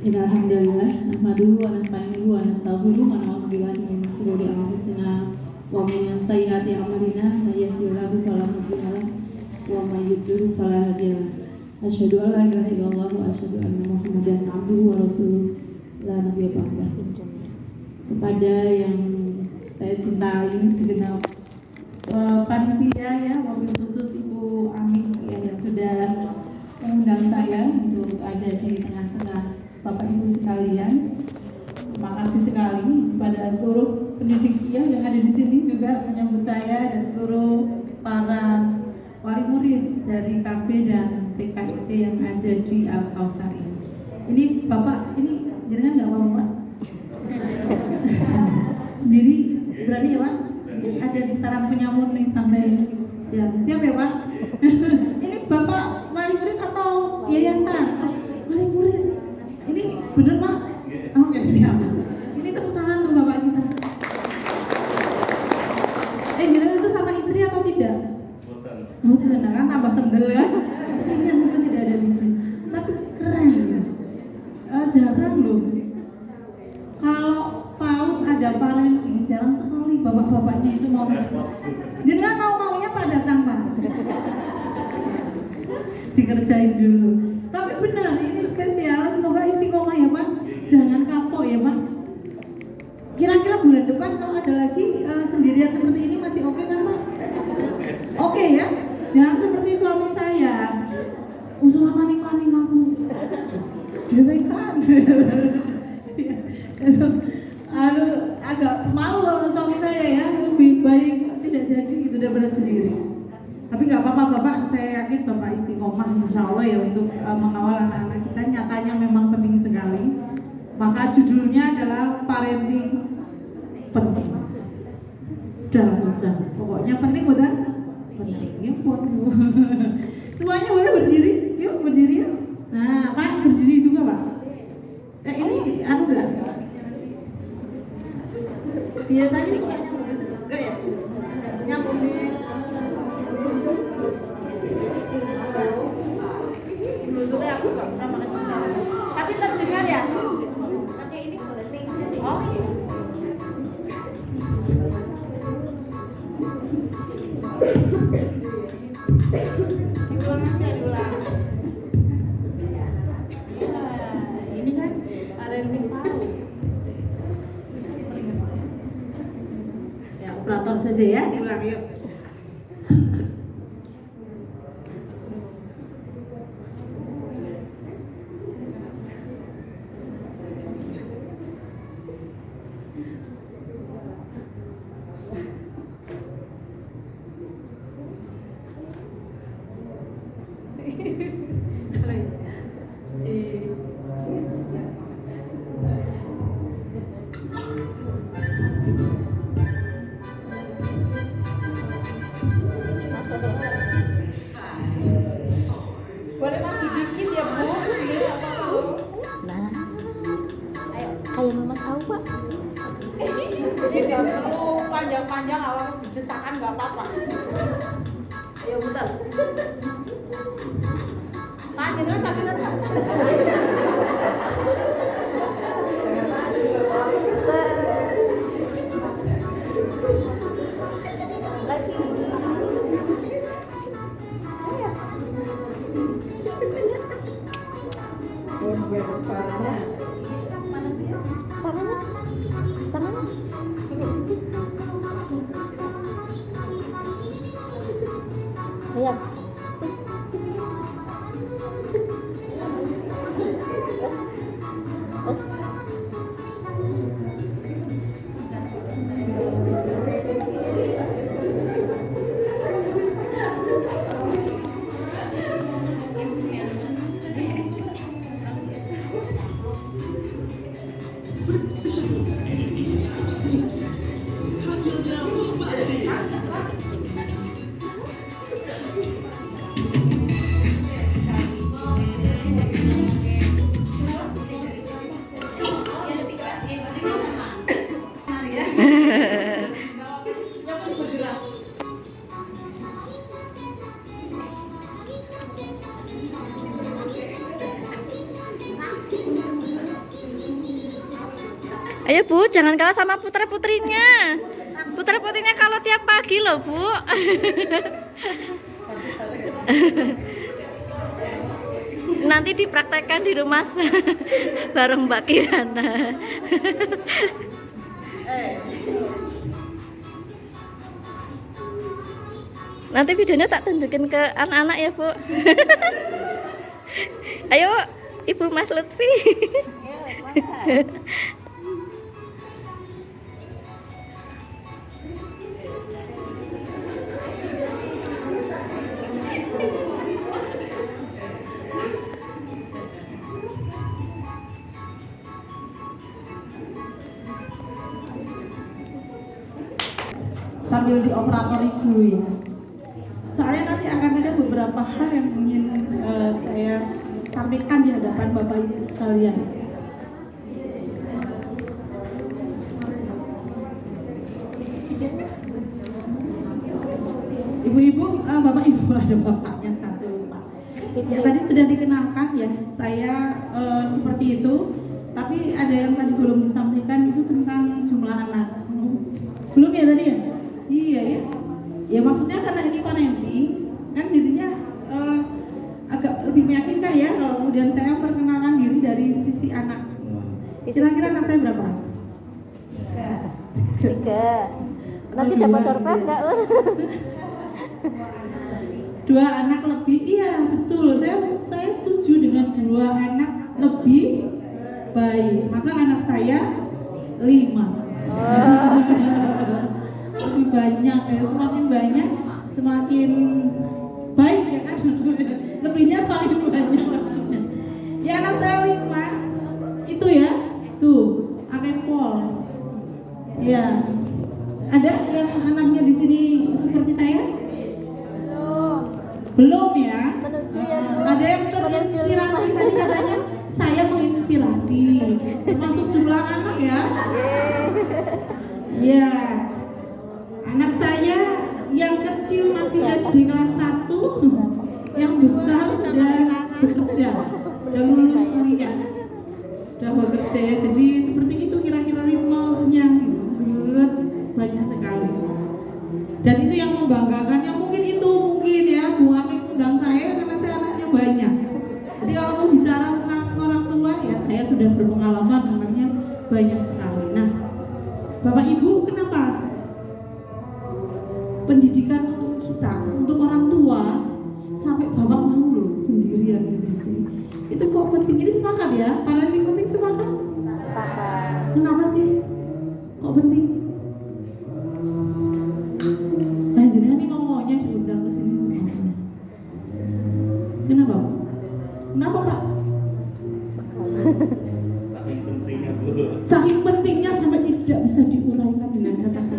Innal hamdalillah nahmaduhu wa nasta'inuhu wa nastaghfiruh wa na'udzu billahi min shururi anfusina wa min sayyiati a'malina may yahdihillahu fala mudilla lahu wa may yudlil fala hadiya lahu. Asyhadu an la ilaha illallah wa asyhadu anna Muhammadan abduhu wa rasuluh la nabiyya ba'dahu. Kepada yang saya cintai segenap panitia ya, wabil khusus Ibu Amin ya, yang sudah mengundang saya untuk ada di tengah-tengah Bapak Ibu sekalian. Terima kasih sekali kepada seluruh pendidik yang ada di sini juga menyambut saya dan seluruh para wali murid dari KB dan TKIT yang ada di Al-Kausar ini. Ini Bapak, ini jenengan nggak apa-apa Pak? Sendiri berani ya Pak? Ada di sarang penyamur nih sampai siap ya Pak? Ini Bapak wali murid atau yayasan? Wali murid. Ini bener Pak? Oke, siap. Ini tepuk tangan tuh Bapak kita. Jenengan itu sama istri atau tidak? Bukan, kan tambah kendel ya. Istrinya mungkin tidak ada di sini. Tapi keren ya. Jarang loh. Kalau PAUD ada parenting, jarang sekali bapak-bapaknya itu mau. Jenengan maunya Pak datang Pak. Dikerjain dulu. Tapi benar, ini spesial. Semoga istiqomah ya Pak. Jangan kapok ya Pak. Kira-kira bulan depan kalau ada lagi sendirian seperti ini masih oke kan Pak? Oke ya. Jangan seperti suami saya. Usul maning-maning aku. Dewekan. Aduh, agak malu kalau suami saya ya. Lebih baik tidak jadi gitu daripada sendiri. Tapi nggak apa-apa Bapak, saya yakin Bapak istiqomah insya Allah ya untuk mengawal anak-anak kita. Nyatanya memang penting sekali. Maka judulnya adalah parenting penting. Sudah. Pokoknya penting betul? Penting. Ya pun. Semuanya boleh berdiri? Yuk berdiri yuk. Nah Pak berdiri juga Pak. Ini enggak? Biasanya enggak ya? Nyambung di Bluetooth aku nggak pernah makan. Tapi terdengar ya? Pakai ini oh iya. Diulang aja, diulang. Ini kan parenting PAUD. Ya, operator saja ya, diulang yuk. Boleh maju dikit ya Bu? Nah, kayak mama tahu Pak. Jadi nggak perlu panjang-panjang, awal desakan nggak apa-apa. Ya betul. Panjangnya sakit. Tangannya. Lihat. Terus. Ayo Bu, jangan kalah sama putra-putrinya. Putra-putrinya kalau tiap pagi loh Bu. Nanti dipraktekkan di rumah bareng Mbak Kirana. Nanti videonya tak tunjukin ke anak-anak ya Bu. Ayo Ibu Mas Lutfi. Sambil dioperatori dulu ya. Soalnya nanti akan ada beberapa hal yang ingin saya sampaikan di hadapan Bapak Ibu sekalian. Ibu-ibu, Bapak Ibu, ada bapaknya satu Pak. Ya, tadi sudah dikenalkan ya, saya seperti itu. Tapi ada yang tadi belum disampaikan itu tentang jumlah anak. Belum ya tadi ya? Iya ya. Ya maksudnya karena ini parenting kan jadinya agak lebih meyakinkan ya kalau kemudian saya perkenalkan diri dari sisi anak. Kira-kira anak saya berapa? 3. Nanti dapat door prize nggak Us? 2 anak lebih, iya betul. Saya setuju dengan 2 anak lebih baik. Maka anak saya 5. Lebih banyak ya, semakin banyak semakin baik ya kan. Lebihnya semakin banyak. Ya anak saya 5 itu ya, tuh akan Pol. Ya, ada yang anaknya di sini seperti saya? Belum ya. Menuju ya Bu. Ada yang terinspirasi tadi katanya saya menginspirasi. Termasuk jumlah anak ya. Ya. Anak saya yang kecil masih SD kelas 1, yang besar sudah bekerja, sudah lulus kuliah, sudah bekerja. Jadi seperti itu kira-kira ritmenya gitu. Banyak sekali. Dan itu yang membanggakan. Yang mungkin ya Bu Ami undang saya karena saya anaknya banyak. Jadi kalau mau bicara tentang orang tua ya saya sudah berpengalaman anaknya banyak sekali. Nah, Bapak Ibu kenapa? Pendidikan untuk kita, untuk orang tua sampai bapak mau loh sendirian di sini. Itu kok penting? Ini sepakat ya? Parenting penting sepakat? Sepakat. Kenapa sih? Kok penting? Nah, jadi ini maunya diundang ke sini. Kenapa? Kenapa Pak? Saking pentingnya sampai tidak bisa diuraikan dengan kata-kata.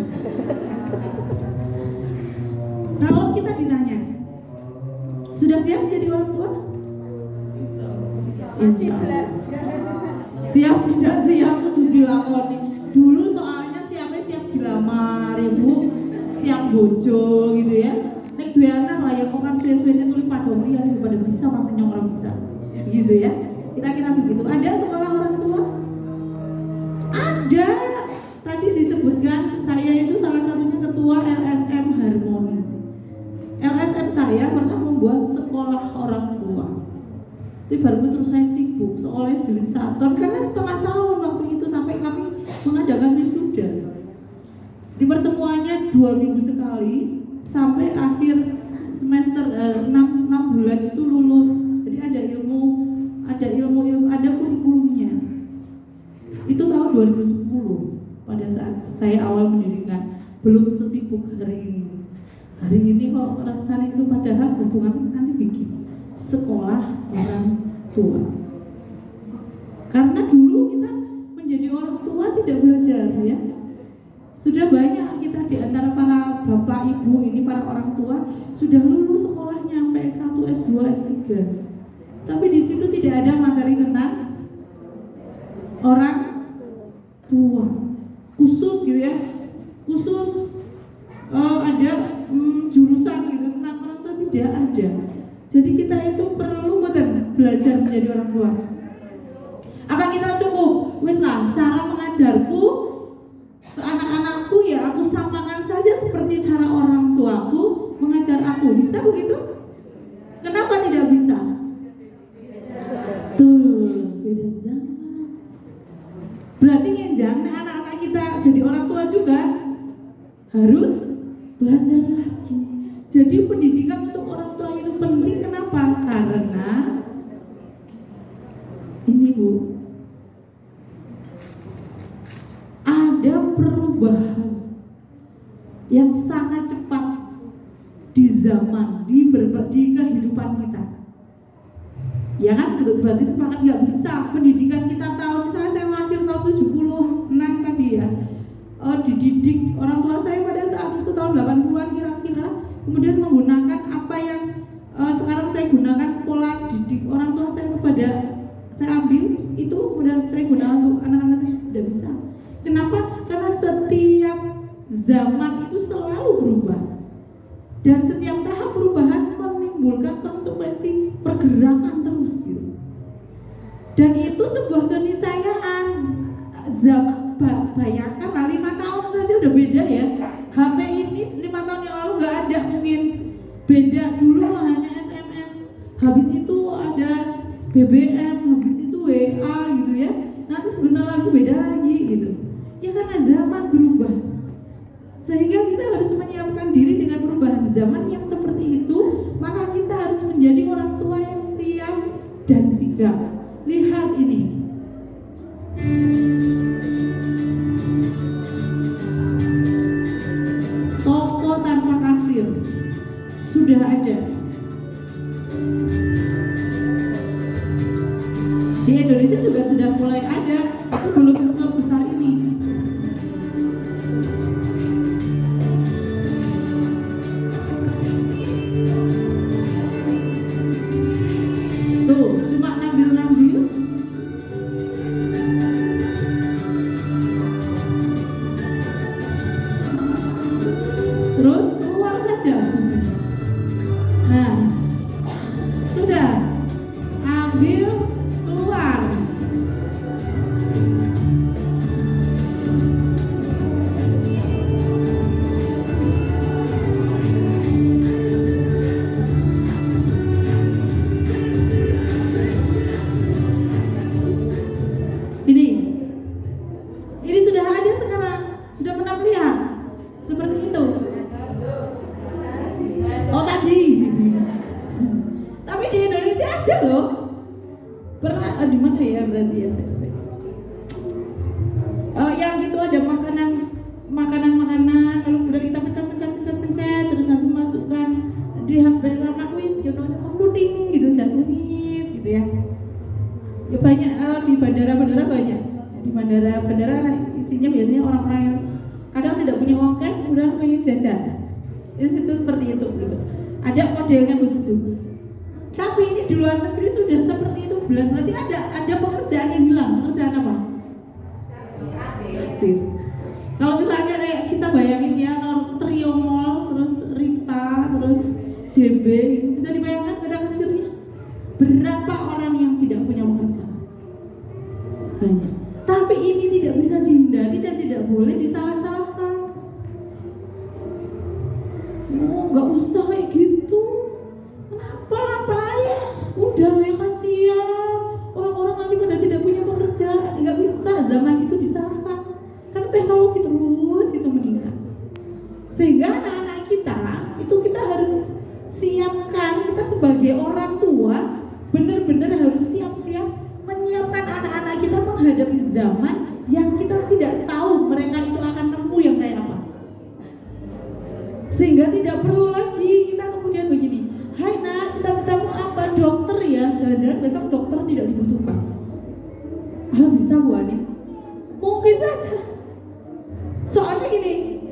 Kalau kita ditanya, sudah siap menjadi orang tua? Siap tidak siap itu dilakoni. Dulu soalnya siap dilamar ya Bu, siap bojo gitu ya. Nek dua anak lah ya kok kan suwe-suwene tuli padha ya pada bisa maksudnya orang bisa. Gitu ya. Kira-kira begitu. Ada sekolah orang tua? Ada. Tadi disebutkan saya itu salah satunya ketua LSM Harmoni. LSM saya pernah membuat sekolah orang tua. Tapi baru terus saya sibuk soalnya jilid saton karena setengah tahun waktu itu sampai kami mengadakan wisuda. Di pertemuannya 2 minggu sekali sampai akhir semester 6 bulan itu lulus. Jadi ada ilmu, ada kurikulumnya. Itu tahun 2010 pada saat saya awal mendirikan, belum sesibuk hari ini. Hari ini kok rasanya itu padahal hubungan nanti bikin sekolah orang tua. Karena dulu kita menjadi orang tua tidak belajar ya. Sudah banyak kita di antara para bapak ibu ini para orang tua sudah lulus sekolahnya sampai S1, S2, S3. Tapi di situ tidak ada materi tentang orang tua. Khusus gitu ya. Khusus ada jurusan gitu tentang orang tua tidak ada. Jadi kita itu perlu belajar menjadi orang tua. Apa kita cukup? Wis lah, cara mengajarku ke anak-anakku ya aku samakan saja seperti cara orang tuaku mengajar aku. Bisa begitu? Kenapa tidak bisa? Tuh, beda zaman. Berarti jangan anak-anak kita jadi orang tua juga harus belajar lagi. Jadi pendidikan untuk orang tua itu penting. Kenapa? Karena ini Bu, ada perubahan yang sangat cepat di zaman, di kehidupan kita. Ya kan, berarti sepakat nggak bisa pendidikan kita tahu. Misalnya saya lahir tahun 76 tadi ya, dididik orang tua saya pada saat itu tahun 80-an kira-kira, kemudian menggunakan apa yang sekarang saya gunakan, pola didik orang tua saya kepada saya ambil itu, kemudian saya gunakan untuk anak-anak saya. Tidak bisa. Kenapa? Karena setiap zaman itu selalu berubah, dan setiap tahap perubahan menimbulkan konsekuensi pergerakan terus gitu. Dan itu sebuah keniscayaan. Zaman bayangkan 5 tahun saja udah beda ya. HP ini 5 tahun yang lalu nggak ada, mungkin beda. Dulu hanya SMS, habis itu ada BBM, habis itu WA gitu ya. Nanti sebentar lagi beda lagi gitu. Ya karena zaman berubah, sehingga kita harus menyiapkan diri dengan perubahan zaman yang seperti itu. Maka kita harus menjadi orang tua yang siap dan sigap. Lihat ini, toko tanpa kasir sudah ada di Indonesia, juga sudah mulai ada, itu belum sebesar ini. Tuh, cuma ngambil-ngambil. Terus keluar saja. Nah, sudah ambil keluar. Ini sudah ada sekarang, sudah pernah lihat seperti itu. Oh tadi, tapi di Indonesia ada loh. Pernah di mana ya berarti ya? Yang itu ada makanan, lalu kemudian kita pencet, terus nanti masukkan di HP anakku, contohnya computing gitu, jatuhin gitu ya. Ya banyak di bandara banyak. Di bandara isinya biasanya orang-orang yang kadang tidak punya uang cash, kemudian pengen jajan. Itu seperti itu gitu. Ada modelnya begitu. Tapi ini di luar negeri sudah seperti itu. Berarti ada pekerjaan yang hilang. Pekerjaan apa? Kasir. Kalau misalnya kayak kita bayangin ya, Trio Mall, terus Rita, terus JB, bisa dibayangkan ada kasirnya. Berapa orang yang tidak punya pekerjaan? Banyak. Tapi ini tidak bisa dihindari dan tidak boleh disalah-salahkan. Nggak usah kayak gitu. Kenapa? Ngapain? Udah ya, kasihan. Orang-orang nanti pada tidak punya pekerjaan. Nggak bisa zaman itu disalahkan. Karena teknologi terus itu meningkat. Sehingga anak-anak kita itu kita harus siapkan. Kita sebagai orang tua benar-benar harus siap-siap menyiapkan anak-anak kita menghadapi zaman yang kita tidak tahu mereka itu akan nemu yang kayak apa. Sehingga tidak perlu lagi kita kemudian begini, hai nak, cita-citamu apa? Dokter ya, jangan-jangan besok dokter tidak dibutuhkan. Bisa Bu Ani? Mungkin saja. Soalnya gini,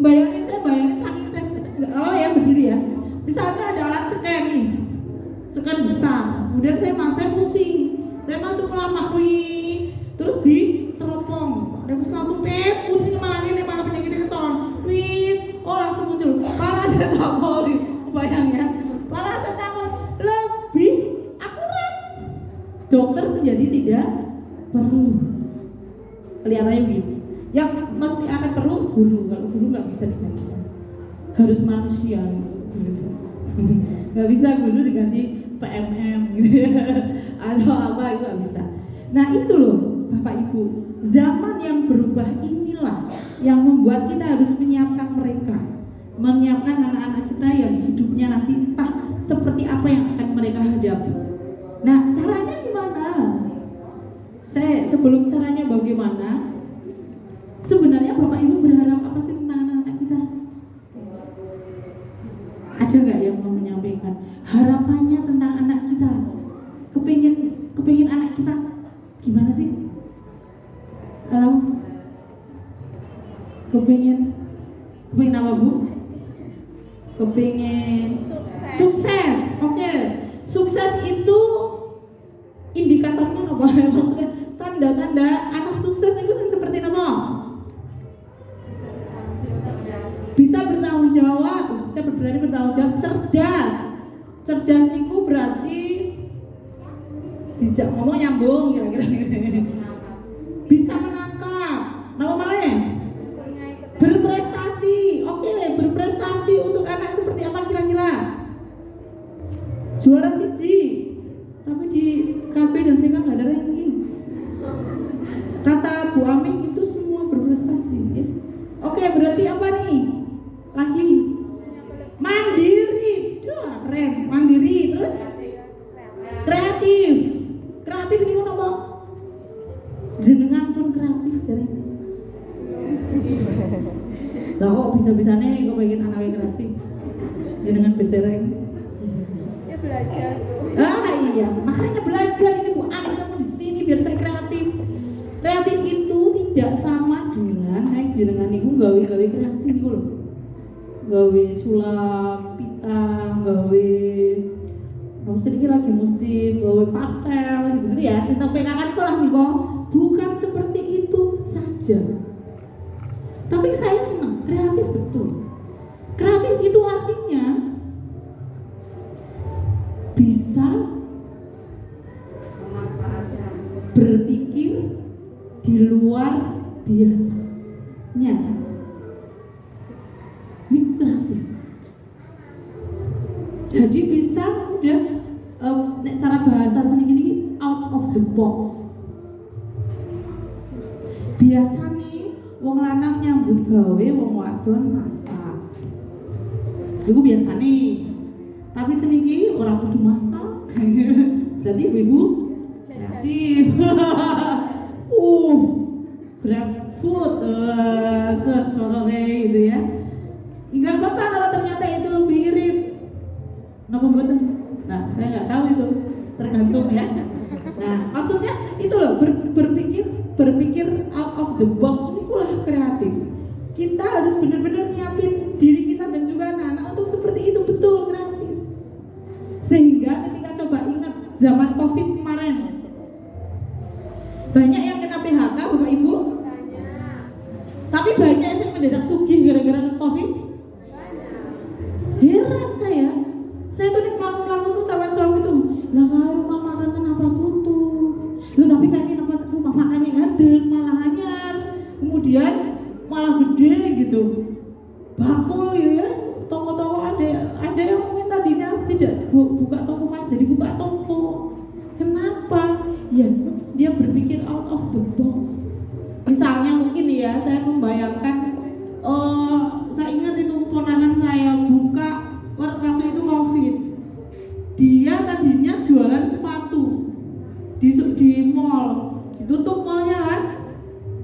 bayangin saking ya berdiri ya. Misalnya ada alat scan nih, scan besar, kemudian saya pusing, saya masuk ke lapak terus diteropong, terus langsung pusing malah penyakitnya keton, langsung muncul paracetamol, bayangnya paracetamol lebih akurat. Dokter menjadi tidak perlu. Kelihatannya begitu. Yang mesti akan perlu guru. Kalau guru nggak bisa diganti, harus manusia gitu. Nggak bisa guru diganti PMM gitu ya, atau apa, itu nggak bisa. Nah itu loh Bapak Ibu, zaman yang berubah inilah yang membuat kita harus menyiapkan mereka, menyiapkan anak-anak kita yang hidupnya nanti entah seperti apa yang akan mereka hadapi. Nah caranya gimana? Sebelum caranya bagaimana, sebenarnya Bapak Ibu berharap apa sih tentang anak-anak kita? Ada nggak yang mau menyampaikan harapannya tentang anak kita? Kepingin anak kita gimana sih? Halo? Kepingin apa Bu? Kepingin sukses. Oke. Sukses itu indikatornya apa? Maksudnya tanda-tanda anak sukses itu seperti apa? Bisa bertanggung jawab, bisa berani bertanggung jawab, cerdas. Cerdas itu berarti tidak ngomong nyambung kira-kira. Bisa menangkap. Nama malah berprestasi. Oke, berprestasi untuk anak seperti apa kira-kira? Juara siji. Tapi di KB dan TK nggak ada ranking. Kata Bu Aming itu semua berprestasi ya. Oke, berarti apa nih? Lagi mandiri. Duh, keren. Mandiri terus kreatif. Kreatif ini apa? Jenengan pun kreatif dari. Lah kok bisa-bisanya kok pengen anaknya kreatif? Jenengan becereng. Ya belajar. Iya, makanya belajar ini Bu Ani sama di sini biar saya kreatif. Kreatif itu tidak sama dengan jenengan niku gawe-gawe kreasi niku lho. Gawe sulap, pita, gawe sedikit lagi musik, gawe parcel gitu ya. Tentang PKK itu lah nih kok. Bukan seperti itu saja. Tapi saya senang, kreatif betul. Kreatif itu artinya bisa berpikir di luar biasanya. Ini kreatif. Jadi bisa udah cara bahasa seni ini out of the box. Biasa nih wong lanang nyambut gawe, wong wadon masak. Iku biasa nih. Tapi seniki orang kudu masak. Berarti ibu kreatif. Grab food, sore gitu ya. Enggak apa-apa kalau ternyata itu lebih irit. Kenapa betul? Nah, saya nggak tahu itu, tergantung ya. Nah, maksudnya itu loh berpikir out of the box ini pula kreatif. Kita harus benar-benar nyiapin diri kita dan juga anak-anak untuk seperti itu, betul kreatif. Sehingga ketika coba ingat zaman COVID kemarin, banyak yang kena PHK Bapak Ibu. Tapi banyak yang mendadak sugih gara-gara COVID. Heran saya tuh nih pelaku tuh sama suami tuh, lah kalau rumah makan kenapa tutup? Loh tapi kayaknya rumah makannya ngadeg, malah anyar, kemudian malah gede gitu, bakul gitu ya. Toko-toko ada yang mungkin tadinya tidak buka toko mas, jadi buka toko. Kenapa? Ya dia berpikir out of the box. Misalnya mungkin ya saya membayangkan, saya ingat itu ponakan saya buka waktu itu COVID. Dia tadinya jualan sepatu di mall, ditutup mallnya kan.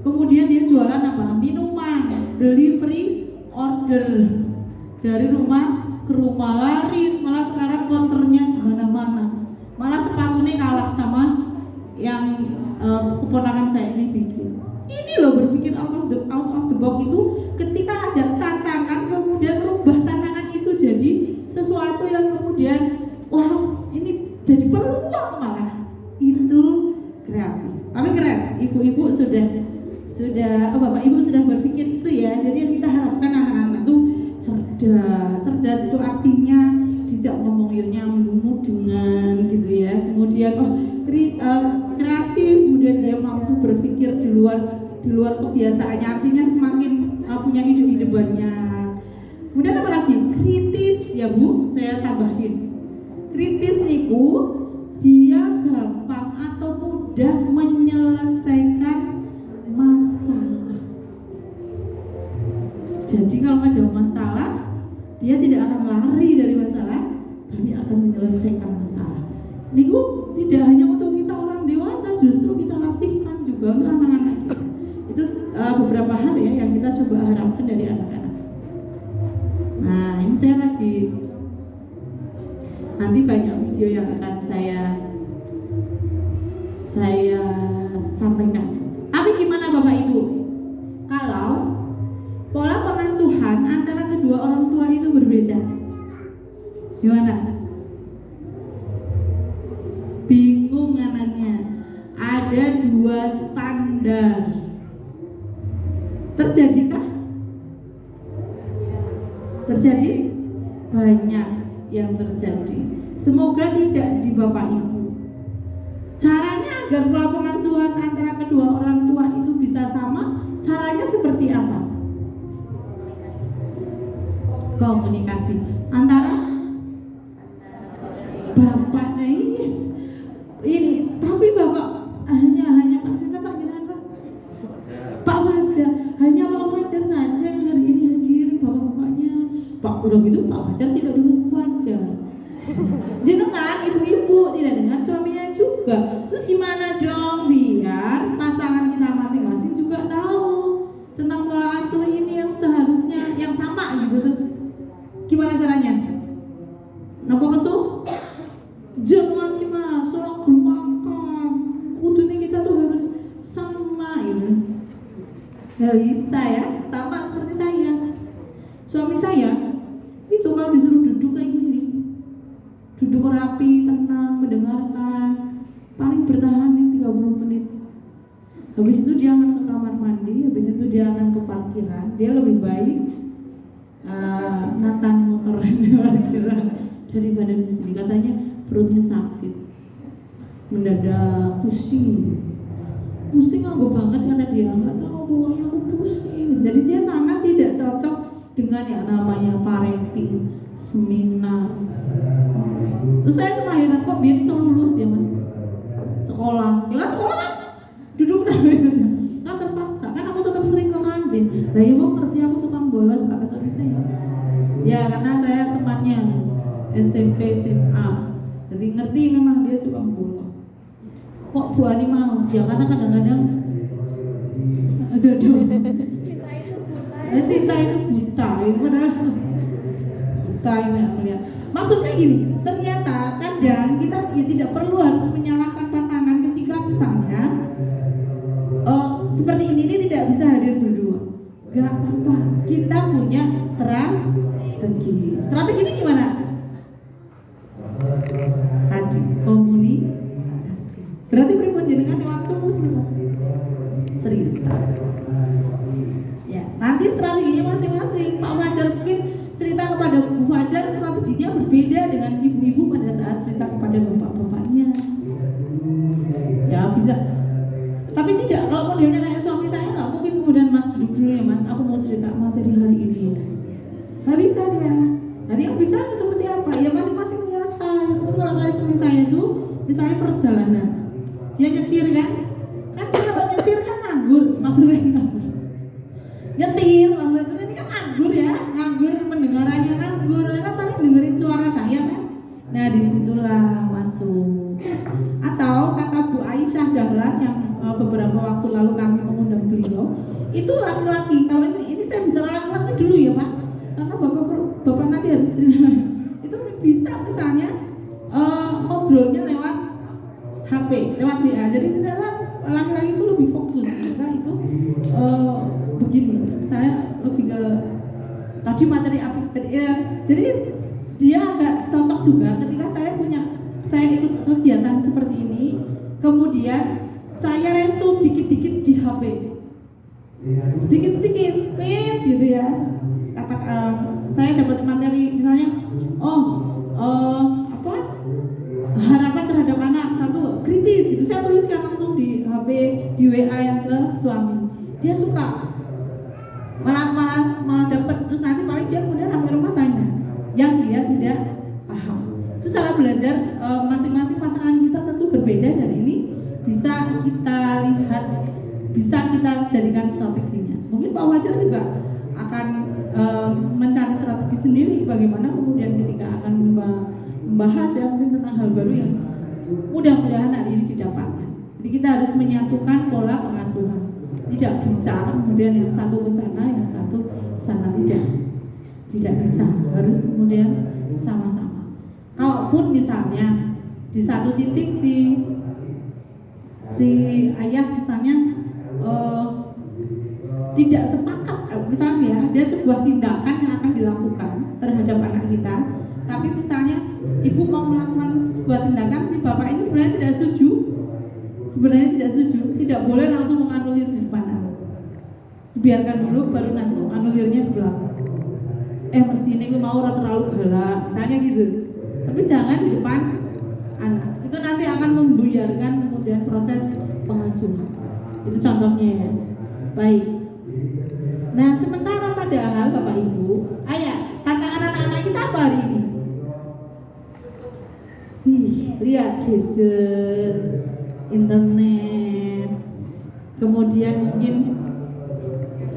Kemudian dia jualan apa? Minuman, delivery order dari rumah ke rumah, laris. Malah sekarang konternya di mana-mana. Malah sepatunya kalah sama yang keponakan saya ini bikin. Ini loh berpikir out of the box itu ketika ada tantangan kemudian rubah tantangan itu jadi sesuatu yang kemudian wow ini jadi peluang malah. Itu kreatif. Tapi keren, ibu-ibu sudah bapak ibu sudah berpikir itu ya. Jadi yang kita harapkan anak-anak tuh cerdas itu artinya tidak ngomongin nyambung dengan gitu ya. Kemudian kreatif, kemudian dia mampu di luar kebiasaannya, artinya semakin punya ide-ide banyak. Kemudian apa lagi? Kritis ya Bu, saya tambahin. Kritis niku dia gampang atau mudah menyelesaikan masalah. Jadi kalau ada masalah, dia tidak akan lari dari masalah, tapi akan menyelesaikan masalah. Niku tidak hanya untuk kita orang dewasa, justru kita latihkan juga untuk anak-anak kita. Itu beberapa hal ya yang kita coba harapkan dari anak-anak. Nah, ini saya lagi nanti banyak video yang akan saya sampaikan. Tapi gimana Bapak Ibu? Kalau pola pengasuhan antara kedua orang tua itu berbeda, gimana? Bingung anaknya. Ada dua standar. Terjadikah? Terjadi? Banyak yang terjadi. Semoga tidak di Bapak Ibu. Caranya agar pola pengasuhan antara kedua orang tua itu bisa sama, caranya seperti apa? Komunikasi antara bapaknya, yes. Ini tapi bapak hanya Pak Sinta, Pak gimana Pak? Pak Fajar, hanya Pak Fajar saja yang hari ini hadir, bapak-bapaknya. Pak udah gitu Pak Fajar tidak dengan Fajar. Dengan ibu-ibu tidak dengan suaminya juga. Terus gimana dong biar pasangan kita masing-masing juga tahu tentang pola asuh ini yang seharusnya yang sama gitu tuh. Gimana caranya? Napa kesuh? Jangan sih mas, orang gelombangkan. Kudunya kita tuh harus sama gitu. Gak bisa ya, sama seperti saya. Suami saya itu kalau disuruh duduk kayak gini, duduk rapi, tenang, mendengarkan, paling bertahan 30 menit. Habis itu dia akan ke kamar mandi, habis itu dia akan ke parkiran. Dia lebih baik natan motor di parkiran daripada di sini. Katanya perutnya sakit, mendadak pusing aku banget kata dia, nggak tahu bawahnya aku pusing. Jadi dia sangat tidak cocok dengan yang namanya parenting seminar. Terus saya cuma heran kok biar bisa lulus ya mas sekolah, ya kan sekolah kan duduk kan terpaksa kan aku tetap sering ke kantin. Lah ya mau ngerti aku tukang bolos kata suami saya. Ya karena saya temannya SMP SMA, jadi ngerti memang dia suka bolos. Kok Bu Ani mau? Ya karena kadang-kadang cinta itu buta, itu padahal buta ini melihat. Maksudnya gini, ternyata kadang kita ya tidak perlu harus menyalahkan pasangan ketika misalnya seperti ini tidak bisa hadir berdua. Gak apa-apa, kita punya strategi. Strategi ini gimana? Tadi komunikasi. Berarti pripun jenengan waktu cerita. Ya, nanti strateginya masing-masing. Pak Fajar mungkin cerita kepada Bu Fajar, strateginya berbeda dengan ibu-ibu pada saat cerita kepada bapak-bapaknya. Ya bisa. Tapi tidak, kalau modelnya kayak suami saya nggak mungkin kemudian mas duduk dulu ya mas, aku mau cerita materi hari ini. Nggak bisa dia. Jadi yang bisa seperti apa? Ya masing-masing punya style. Kalau kayak suami saya itu, misalnya perjalanan, dia nyetir kan kalau nyetir kan nganggur, maksudnya nganggur. Nyetir maksudnya ini kan nganggur ya, nganggur pendengarannya nganggur, karena paling dengerin suara saya kan. Nah disitulah masuk. Atau kata Bu Aisyah Dahlan yang beberapa waktu lalu kami mengundang beliau, itu laki-laki. Kalau ini saya bisa laki-laki dulu ya Pak, karena bapak nanti harus itu bisa misalnya ngobrolnya lewat HP, lewat WA. Jadi laki-laki itu lebih fokus. Kita itu begini, saya lebih ke tadi materi apa ya. Jadi dia agak cocok juga ketika saya ikut kegiatan seperti ini, kemudian saya resume dikit-dikit di HP, sedikit-sedikit, gitu ya. Saya dapat materi misalnya, harapan terhadap anak satu kritis, itu saya tuliskan langsung di HP, di WA yang ke suami. dia suka malah dapat, terus nanti paling dia kemudian sampai rumah tanya yang dia tidak paham. Itu cara belajar masing-masing pasangan kita tentu berbeda, dan ini bisa kita lihat, bisa kita jadikan strateginya. Mungkin Pak Fajar juga akan mencari strategi sendiri bagaimana kemudian ketika akan membahas ya mungkin tentang hal baru yang mudah-mudahan hari ini didapatkan. Jadi kita harus menyatukan pola pengasuhan. Tidak bisa kemudian yang satu ke sana, yang satu ke sana, tidak bisa. Harus kemudian sama-sama. Kalaupun misalnya di satu titik si ayah misalnya tidak sepakat, misalnya ada sebuah tindakan yang akan dilakukan terhadap anak kita, tapi misalnya ibu mau melakukan sebuah tindakan, si bapak ini sebenarnya tidak setuju, tidak boleh langsung menganulir di depan anak. Biarkan dulu, baru nanti menganulirnya di belakang. Mesti ini mau terlalu galak, misalnya gitu. Tapi jangan di depan anak. Itu nanti akan membuyarkan kemudian proses pengasuhan. Itu contohnya ya. Baik. Nah, sementara padahal Bapak Ibu, tantangan anak-anak kita apa hari ini? Lihat gadget, internet, kemudian mungkin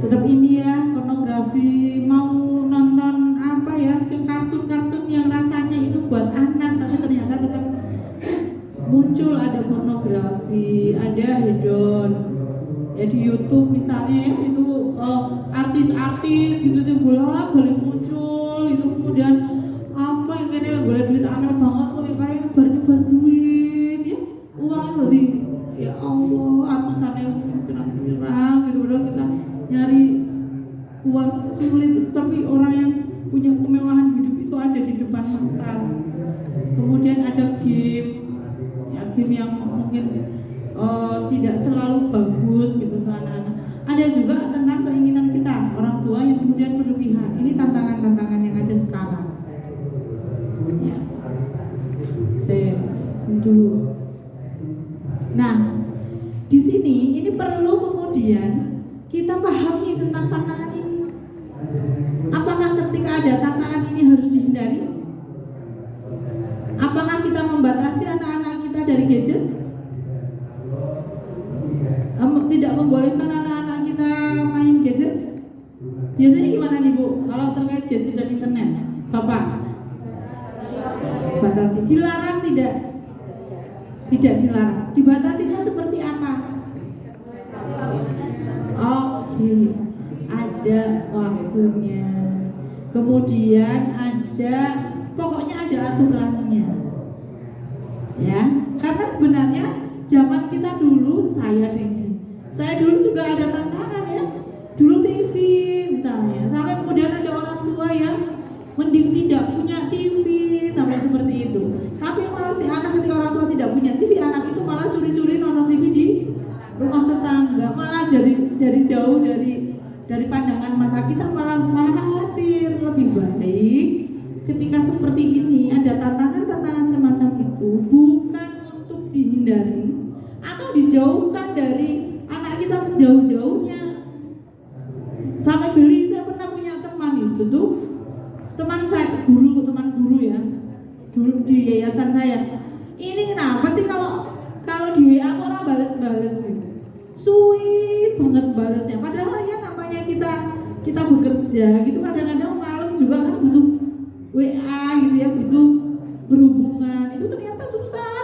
tetap ini ya, pornografi, mau nonton apa ya, kartun-kartun yang rasanya itu buat anak, tapi ternyata tetap muncul ada pornografi, ada hedon. Ya di YouTube misalnya ya, itu artis-artis gitu sih bolak-balik muncul, itu kemudian apa yang kayaknya boleh duit aneh banget kok, yang kayak nyebar duit ya, uangnya berarti ya Allah atusannya kena menyerang gitu, padahal kita nyari uang sulit, tapi orang yang punya kemewahan hidup itu ada di depan mata. Kemudian ada game yang mungkin tidak selalu bagus gitu ke anak-anak. Ada juga tentang keinginan kita orang tua yang kemudian berlebihan. Ini tantangan-tantangan yang ada sekarang. Ya, saya dulu. Nah, di sini ini perlu kemudian kita pahami tentang tantangan ini. Apakah ketika ada tantangan ini harus dihindari? Apakah kita membatasi anak-anak kita dari gadget? Tidak membolehkan anak-anak kita main gadget? Biasanya gimana nih Bu? Kalau terkait gadget dan internet, Bapak? Batasi. Dilarang tidak? Tidak dilarang. Dibatasinya seperti apa? Oke, ada waktunya. Kemudian pokoknya ada aturannya. Ya, karena sebenarnya zaman kita dulu, saya dulu juga ada tantangan ya. Dulu TV misalnya, sampai kemudian ada orang tua yang mending tidak punya TV sampai seperti itu. Tapi malah si anak ketika orang tua tidak punya TV, anak itu malah curi-curi nonton TV di rumah tetangga, malah jadi jauh dari pandangan mata kita, malah khawatir. Lebih baik ketika seperti ini ada tantangan-tantangan semacam itu bukan untuk dihindari atau dijauhkan dari anak kita sejauh-jauhnya. Sampai geli, saya pernah punya teman itu tuh, teman guru ya, dulu di yayasan saya. Ini kenapa sih kalau di WA kok orang bales-bales gitu, suwi banget balesnya. Padahal ya namanya kita bekerja gitu, kadang-kadang malam juga kan butuh WA gitu ya, butuh berhubungan. Itu ternyata susah.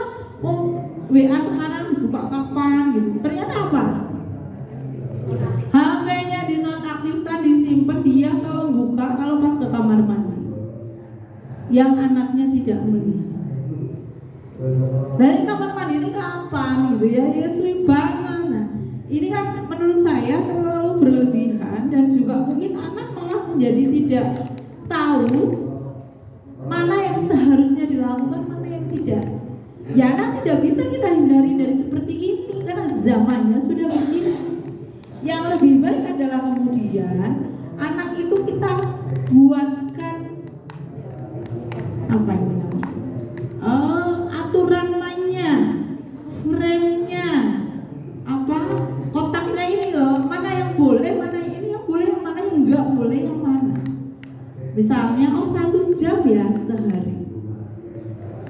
WA sekarang buka kapan gitu. Ternyata apa? HP-nya dinonaktifkan, disimpan, dia kalau pas ke kamar mandi, yang anaknya tidak melihat. Dari kamar mandi itu kapan gitu ya? Ya sulit banget. Nah, ini kan menurut saya terlalu berlebihan, dan juga mungkin anak malah menjadi tidak tahu mana yang seharusnya dilakukan, mana yang tidak. Ya, anak tidak bisa kita hindari dari seperti ini karena zamannya sudah begini. Yang lebih baik adalah kemudian anak itu kita buatkan apa ini namanya? Aturan mainnya, frame-nya, kotaknya ini loh, mana yang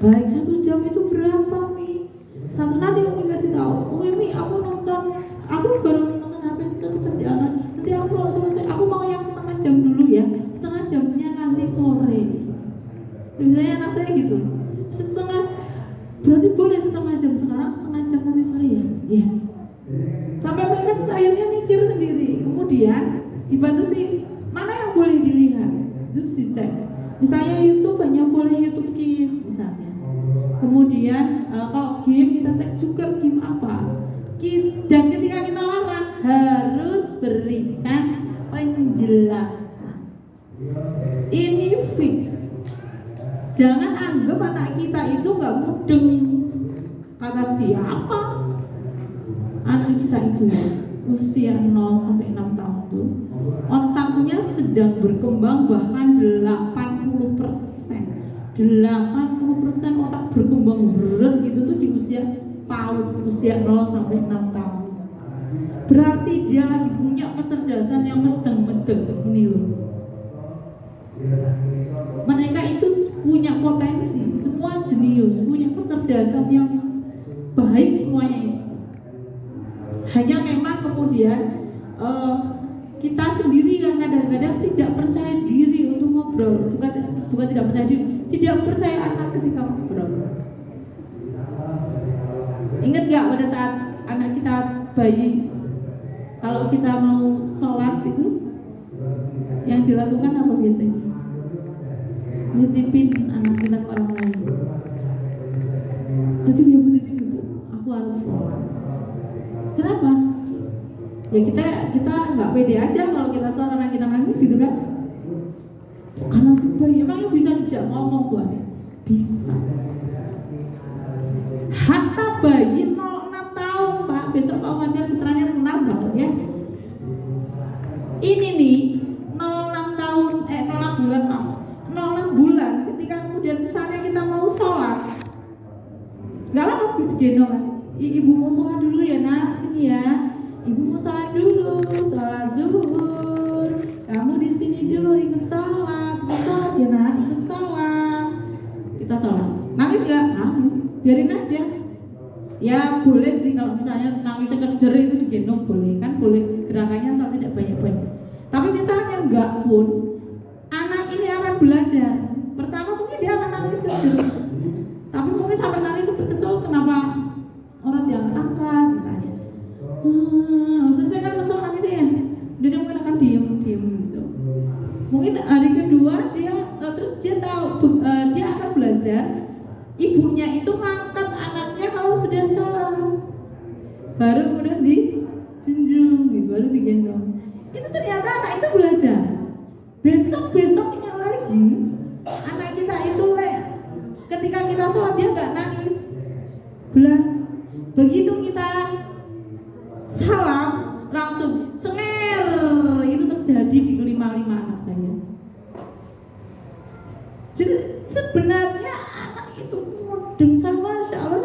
baik 1 jam itu berapa Mi? Satu nanti Umi kasih tahu, Mi aku nonton, aku baru nonton HP itu pasti akan. Nanti aku kalau selesai, aku mau yang setengah jam dulu ya, setengah jamnya nanti sore. Misalnya anak saya gitu, setengah, berarti boleh setengah jam sekarang, setengah jam nanti sore ya? Iya. Sampai mereka terus akhirnya mikir sendiri, kemudian dibatasi mana yang boleh dilihat, itu dicek. Misalnya YouTube hanya boleh YouTube Kids misalnya. Kemudian kalau game kita cek juga game apa. Dan ketika kita larang harus berikan penjelasan. Ini fix. Jangan anggap anak kita itu nggak mudeng. Kata siapa? Anak kita itu usia 0 sampai 6 tahun itu otaknya sedang berkembang bahkan 80%. 80% otak berkembang berat gitu tuh di usia PAUD, usia 0 sampai 6 tahun. Berarti dia lagi punya kecerdasan yang medeng-medeng ini loh. Mereka itu punya potensi, semua jenius, punya kecerdasan yang baik semuanya itu. Hanya memang kemudian kita sendiri yang kadang-kadang tidak percaya diri untuk ngobrol, bukan tidak percaya diri, tidak percaya anak ketika ngobrol. Ingat gak pada saat anak kita bayi, kalau kita mau sholat itu yang dilakukan apa biasanya? Nitipin anak kita ke orang lain. Jadi dia titip ibu, aku harus sholat. Kenapa? Ya kita nggak pede aja kalau kita sholat anak kita nangis gitu kan? Anak sebayi emangnya bisa dijak ngomong buat? Bisa. Hatta bayi 0,6 tahun Pak, besok Pak Fajar putranya menambah ya. Ini nih 0,6 tahun, 0,6 bulan Pak. 0,6 bulan ketika kemudian misalnya kita mau sholat, nggak apa-apa digendong kan? Ibu mau sholat dulu ya nak, sini ya. Ibu mau sholat dulu, sholat zuhur. Kamu di sini dulu ikut sholat ya nak, ikut sholat. Kita sholat. Nangis nggak? Nangis. Biarin aja. Ya boleh sih kalau misalnya nangisnya kejer itu digendong boleh kan, boleh gerakannya asal tidak banyak-banyak. Tapi misalnya enggak pun, anak ini akan belajar. Pertama mungkin dia akan nangis kejer, tapi mungkin sampai nangis sampai kesel kenapa orang diangkat misalnya. Saya kan kesel nangisnya ya, dia mungkin akan diem gitu. Mungkin hari kedua dia terus dia tahu dia akan belajar. Ibunya itu ngangkat anaknya kalau sudah salah, baru kemudian dijunjung, gitu, baru digendong. Itu ternyata anak itu belajar. Besoknya lagi anak kita itu ketika kita sholat dia nggak nangis. Begitu kita salam langsung cenger. Itu terjadi di kelima-lima anak saya. Jadi sebenarnya anak itu mudeng sama Masya Allah.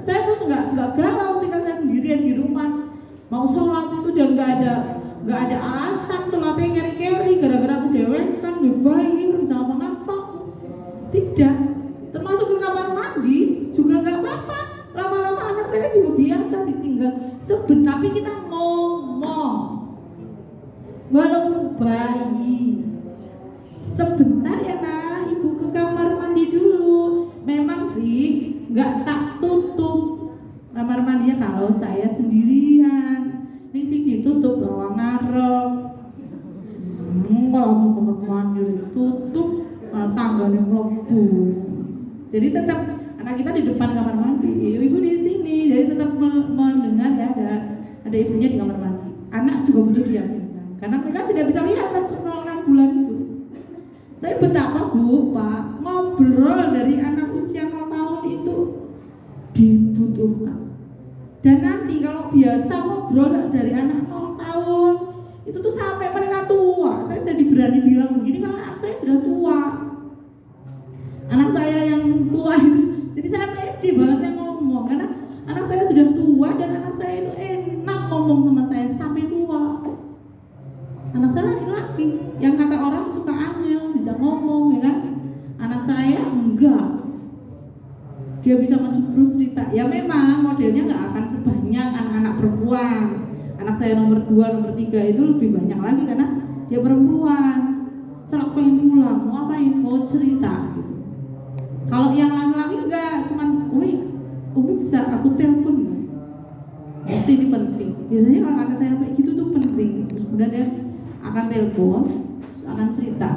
Saya tuh nggak galau ketika saya sendirian di rumah mau sholat itu dan nggak ada alasan sholatnya keri-keri gara-gara aku dewekan ngebayi sama apa. Tidak, termasuk ke kamar mandi juga nggak apa-apa. Lama-lama anak saya juga biasa ditinggal tapi kita ngomong walaupun bayi sebentar ya nak, ibu ke kamar mandi dulu. Memang sih nggak tak tutup kamar mandinya kalau saya sendirian. Ini sih ditutup bawa ngarep. Kalau mau kamar mandi ditutup, tangganya melebu. Jadi tetap anak kita di depan kamar mandi, ibu di sini. Jadi tetap mendengar ya ada ibunya di kamar mandi. Anak juga butuh diyakinkan karena mereka tidak bisa lihat pas 6 bulan itu. Tapi betapa Bu, Pak, ngobrol dari anak usia 0 tahun itu dibutuhkan. Dan nanti kalau biasa ngobrol dari anak 0 tahun itu tuh sampai mereka tua. Saya jadi berani bilang begini karena anak saya sudah tua. Anak saya yang tua itu. Jadi saya pede banget saya ngomong karena anak saya sudah tua dan anak saya itu enak ngomong sama saya sampai tua. Anak saya laki-laki yang kata orang suka angel, bisa ngomong ya kan. Anak saya enggak. dia bisa menjubrus cerita. Ya memang modelnya nggak akan sebanyak anak-anak perempuan. Anak saya nomor 2, nomor 3 itu lebih banyak lagi karena dia perempuan. Selalu pengen pulang, mau ngapain? Mau cerita gitu. Kalau yang laki-laki enggak, cuman Umi bisa aku telepon nggak? Pasti ini penting. Biasanya kalau anak saya kayak gitu tuh penting. Terus kemudian dia akan telepon, terus akan cerita.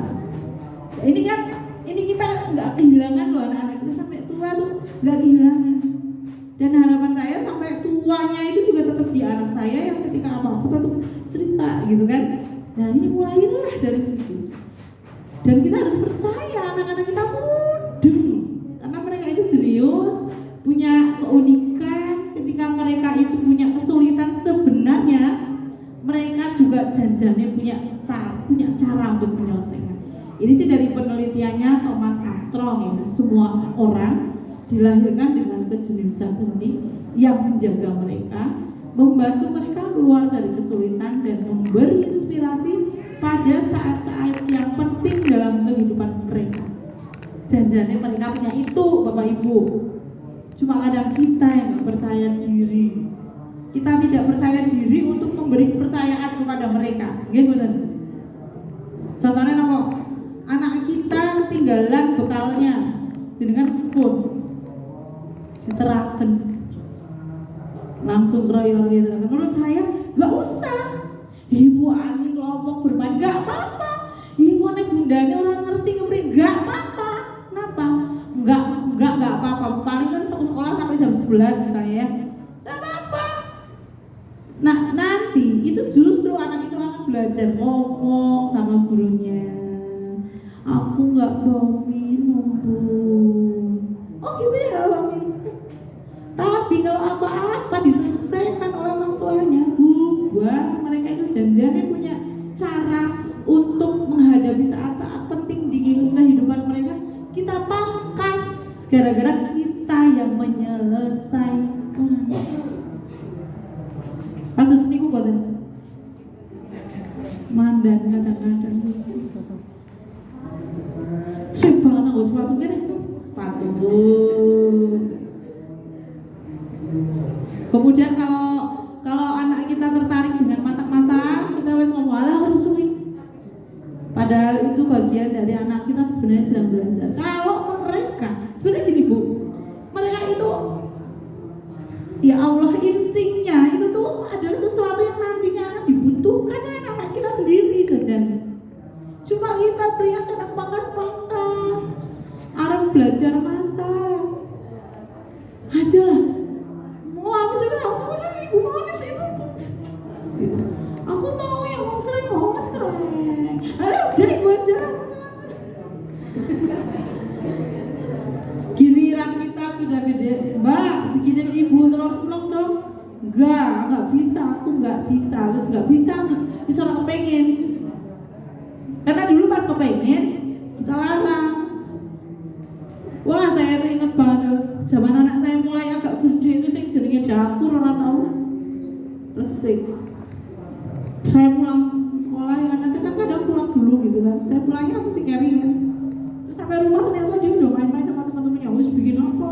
Ya, ini kita nggak kehilangan loh, anak-anak kita sampai tua tuh nggak kehilangan. Dan harapan saya sampai tuanya itu juga tetap di anak saya yang ketika apa-apa tetap cerita gitu kan. Nah ini mulailah dari situ. Dan kita harus percaya anak-anak kita mudeng, karena mereka itu jenius, punya keunikan. Ketika mereka itu punya kesulitan, sebenarnya mereka juga janjinya punya cara untuk menyelesaikan. Ini sih dari penelitiannya Thomas Armstrong ya, semua orang dilahirkan dengan kejeniusan unik yang menjaga mereka, membantu mereka keluar dari kesulitan dan memberi inspirasi pada saat-saat yang penting dalam kehidupan mereka. Janjinya mereka punya itu, Bapak Ibu. Cuma kadang kita yang nggak percaya diri. Kita tidak percaya diri untuk memberi kepercayaan kepada mereka. Gimana? Contohnya apa? Anak kita ketinggalan bekalnya dengan phone, diterapkan langsung keroyok gitu. Menurut saya nggak usah. Ibu Ani kelompok bermain nggak apa-apa. Ibu nih bundanya orang ngerti ngeberi nggak apa-apa. Kenapa? Nggak apa-apa. Paling kan sekolah sampai jam 11 misalnya ya. Nggak apa-apa. Nah nanti itu justru anak itu akan belajar ngomong sama gurunya. Aku nggak mau minum Bu. Oh gitu ya, nggak mau minum. Tapi kalau apa-apa diselesaikan oleh orang tuanya, buat mereka itu janjiannya punya cara untuk menghadapi saat-saat penting di kehidupan mereka. Kita pangkas gara-gara kita yang menyelesaikan. Kasus niku boten mandan kadang-kadang. Sip banget nggak sepatu kene. Sepatu. Kemudian kalau anak kita tertarik dengan masak-masak, kita wes ngomong alah harus suwi. Padahal itu bagian dari anak kita sebenarnya sedang belajar. Kalau mereka, sebenarnya gini Bu, mereka itu ya Allah instingnya itu tuh adalah sesuatu yang nantinya akan dibutuhkan anak-anak kita sendiri dan cuma kita tuh yang kadang pangkas-pangkas, arep belajar masak aja lah. Mau apa sih? Aku sebenarnya ibu mau di sini. Aku mau yang mau sering. Aduh, udah ibu aja. Giliran kita sudah gede, Mbak, bikinin ibu telur ceplok dong. Enggak bisa, aku enggak bisa. Terus enggak bisa, terus disuruh kepengen. Karena dulu pas kepengen, kita larang. Wah, saya ingat banget zaman anak saya mulai agak gede itu sing jenenge dapur ora tahu resik. Saya pulang sekolah ya, anak saya kan kadang pulang dulu gitu kan. Saya pulangnya aku sih carry kan. Terus sampai rumah ternyata dia udah main-main sama teman-temannya. Wis bikin apa?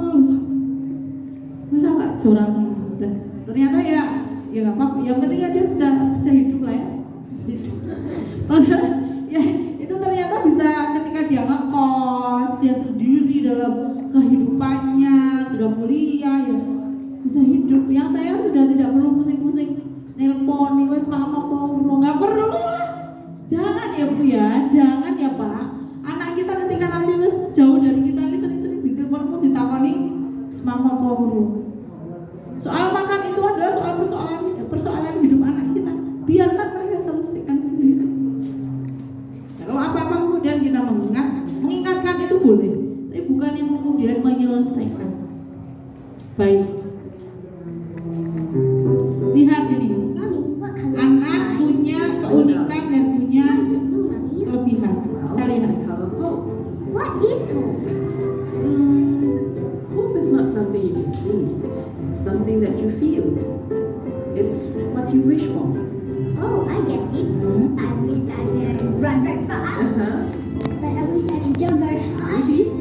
Masa enggak curang gitu. Ternyata ya enggak apa-apa. Yang penting dia bisa hidup lah ya. Ya itu ternyata bisa ketika dia ngekos, dia sendiri dalam kehidupannya, sudah kuliah ya bisa hidup. Yang saya sudah tidak perlu pusing-pusing nelpon nih wes mama mau nggak perlu lah. Jangan ya Bu ya, jangan ya Pak. Anak kita ketika nanti wes jauh dari kita ini sering-sering ditelepon pun ditakoni mama mau. Soal makan itu adalah persoalan hidup anak kita. Biarkan mereka selesaikan sendiri. Kalau apa-apa kemudian kita mengingatkan itu boleh, tapi bukan yang kemudian menyelesaikan. Baik. Lihat ini, anak punya keunikan dan punya kelebihan. Kita lihat. What is hope? Hope is not something you can see, it's something that you feel. It's what you wish for. Oh, I get it. I wish I could run very fast. But I wish I could jump very high. Maybe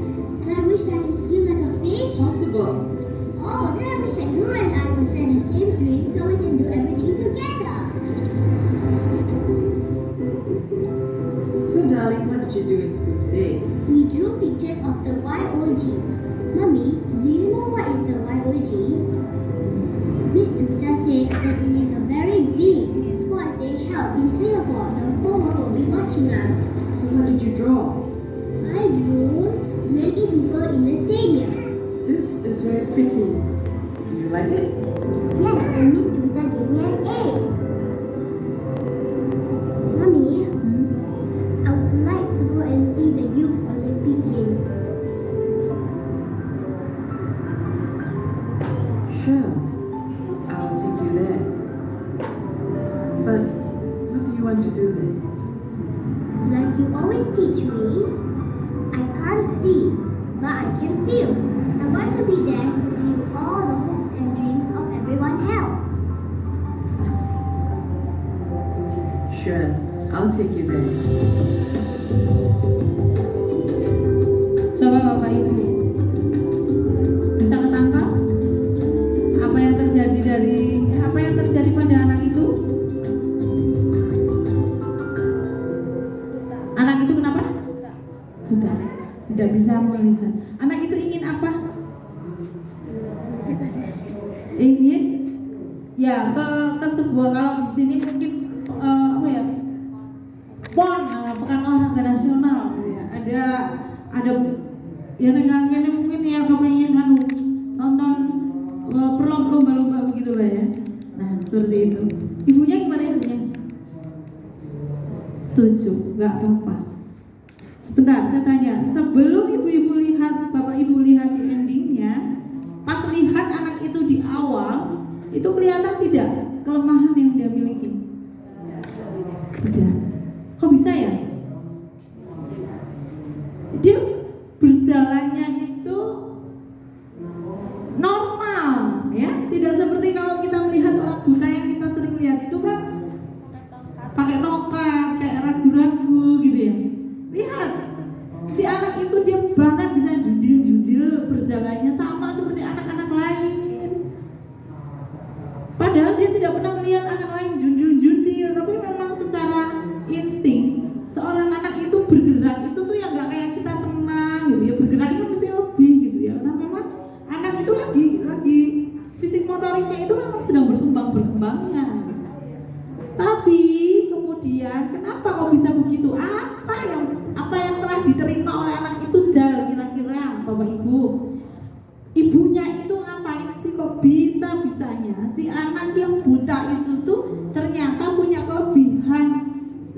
And I wish I could swim like a fish. possible. pretty. Do you like it? Yes, and Miss Juwita gave me an A. Mommy, I would like to go and see the Youth Olympic Games. Sure. I'll take you there. But what do you want to do there? Like you always teach me, I can't see, but I can feel. I want to be there to feel all the hopes and dreams of everyone else. Sure. I'll take you there. Coba Bapak Ibu bisa ketangkap apa yang terjadi pada anak itu? Anak itu kenapa? Buta. Tidak bisa melihat. Anak itu ingin apa? Ingin ya ke sebuah, kalau di sini mungkin apa ya? PON, Pekan Olahraga Nasional ya. Ada ya ini mungkin ya kepengen nonton lomba-lomba begitu lah ya. Nah seperti itu. Ibunya gimana ibunya? Setuju, nggak apa-apa. Sebentar, saya tanya. Sebelum ibu-ibu lihat, bapak ibu lihat di endingnya, pas lihat anak itu di awal, itu kelihatan tidak kelemahan yang dia miliki? Tidak. Kok bisa ya? Dia berjalannya itu normal, ya. Tidak seperti kalau kita melihat orang buta yang kita sering lihat itu kan pakai tongkat, kayak ragu-ragu gitu ya. Lihat, si anak itu dia bahkan bisa judil-judil berjalannya sama seperti anak-anak lain. Padahal dia tidak pernah melihat anak lain judil-judil, tapi memang secara insting seorang anak itu bergerak itu tuh yang nggak kayak kita tenang gitu ya, bergerak itu mesti lebih gitu ya, karena memang anak itu lagi fisik motoriknya itu memang sedang berkembangnya. Tapi kemudian kenapa kok bisa begitu? Apa yang telah diterima oleh anak itu kira-kira Bapak Ibu? Ibunya itu ngapain sih kok bisa-bisanya si anak yang buta itu tuh ternyata punya kelebihan.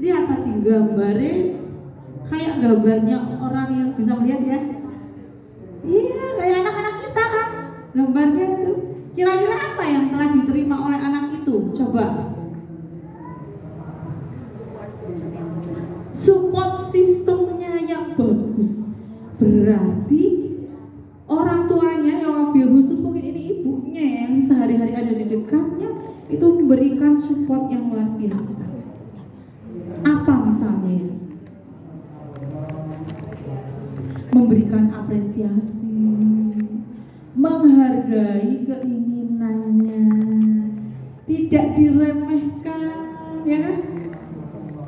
Lihat tadi gambarnya kayak gambarnya orang yang bisa melihat ya. Iya, kayak anak-anak kita kan gambarnya itu. Kira-kira apa yang telah diterima oleh anak itu? Coba. Support sistemnya yang bagus. Berarti orang tuanya yang lebih khusus mungkin ini ibunya yang sehari-hari ada di dekatnya itu memberikan support yang luar biasa. Apa misalnya? Memberikan apresiasi, menghargai keinginannya, tidak diremehkan, ya kan?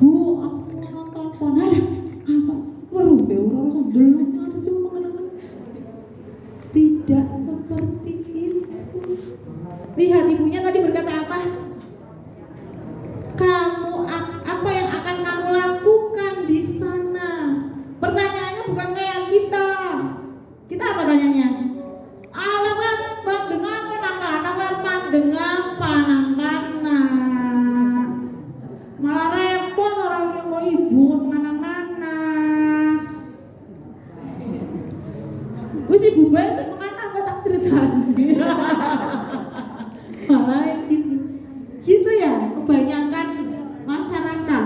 Bu, aku mau nonton apa? Waruh, orang belum harus mengenal. Tidak seperti itu. Lihat ibunya tadi berkata apa? Apa yang akan kamu lakukan di sana? Pertanyaannya bukan kayak kita. Kita apa tanyanya? Alamat dengan malah repot orang yang mau ibu kemana-mana. Wis ibu bae sing mengana apa tak ceritani. Malah gitu ya kebanyakan masyarakat.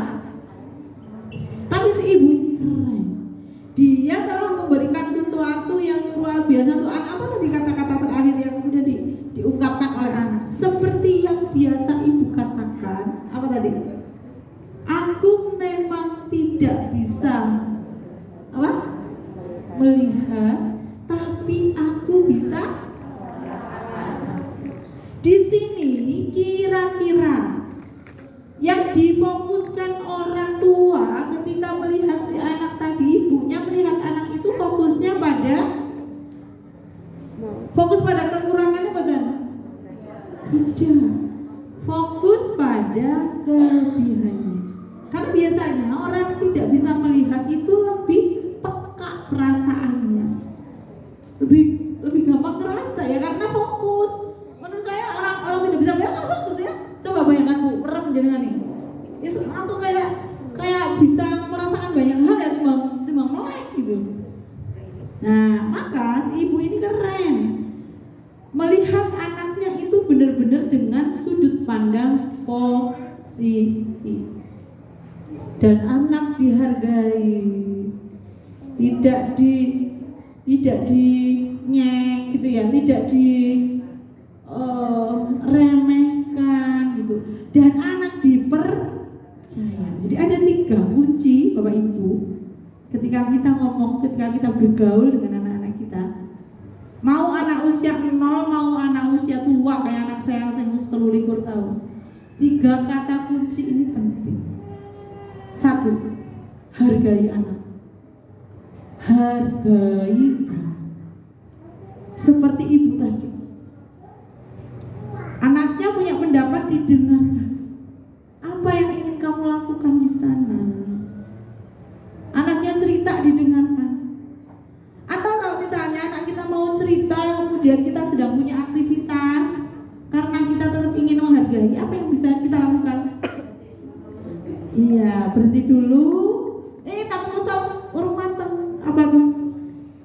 Tapi si ibu ini keren. Dia telah memberikan sesuatu yang luar biasa untuk anak. Apa tadi kata-kata terakhir yang sudah diungkapkan oleh anak? Seperti yang biasa ibu katakan. Apa tadi? Aku memang tidak bisa melihat, tapi aku bisa. Di sini kira-kira yang difokuskan orang tua ketika melihat si anak tadi, ibunya melihat anak itu fokusnya pada kekurangannya betul? Tidak, fokus pada kelebihannya. Karena biasanya orang tidak bisa melihat itu lebih peka perasaannya, lebih gampang ngerasa ya kan. melihat anaknya itu benar-benar dengan sudut pandang positif. Dan anak dihargai, tidak dinyek gitu ya, tidak remehkan gitu. Dan anak dipercaya. Jadi ada 3 kunci Bapak Ibu ketika kita ngomong, ketika kita bergaul dengan anak-anak kita. Mau anak usia 0, mau anak usia tua kayak anak saya yang 13 tahun. 3 kata kunci ini penting. 1, hargai anak. Hargai anak. Seperti ibu tadi. Anaknya punya pendapat, didengarkan. Apa yang ingin kamu lakukan di sana? Anaknya cerita, didengarkan. Atau kalau misalnya anak kita mau cerita, kemudian kita sedang punya aktivitas, karena kita tetap ingin menghargai, apa yang bisa kita lakukan? Iya, berhenti dulu. Kamu usah urung mateng. Apa terus?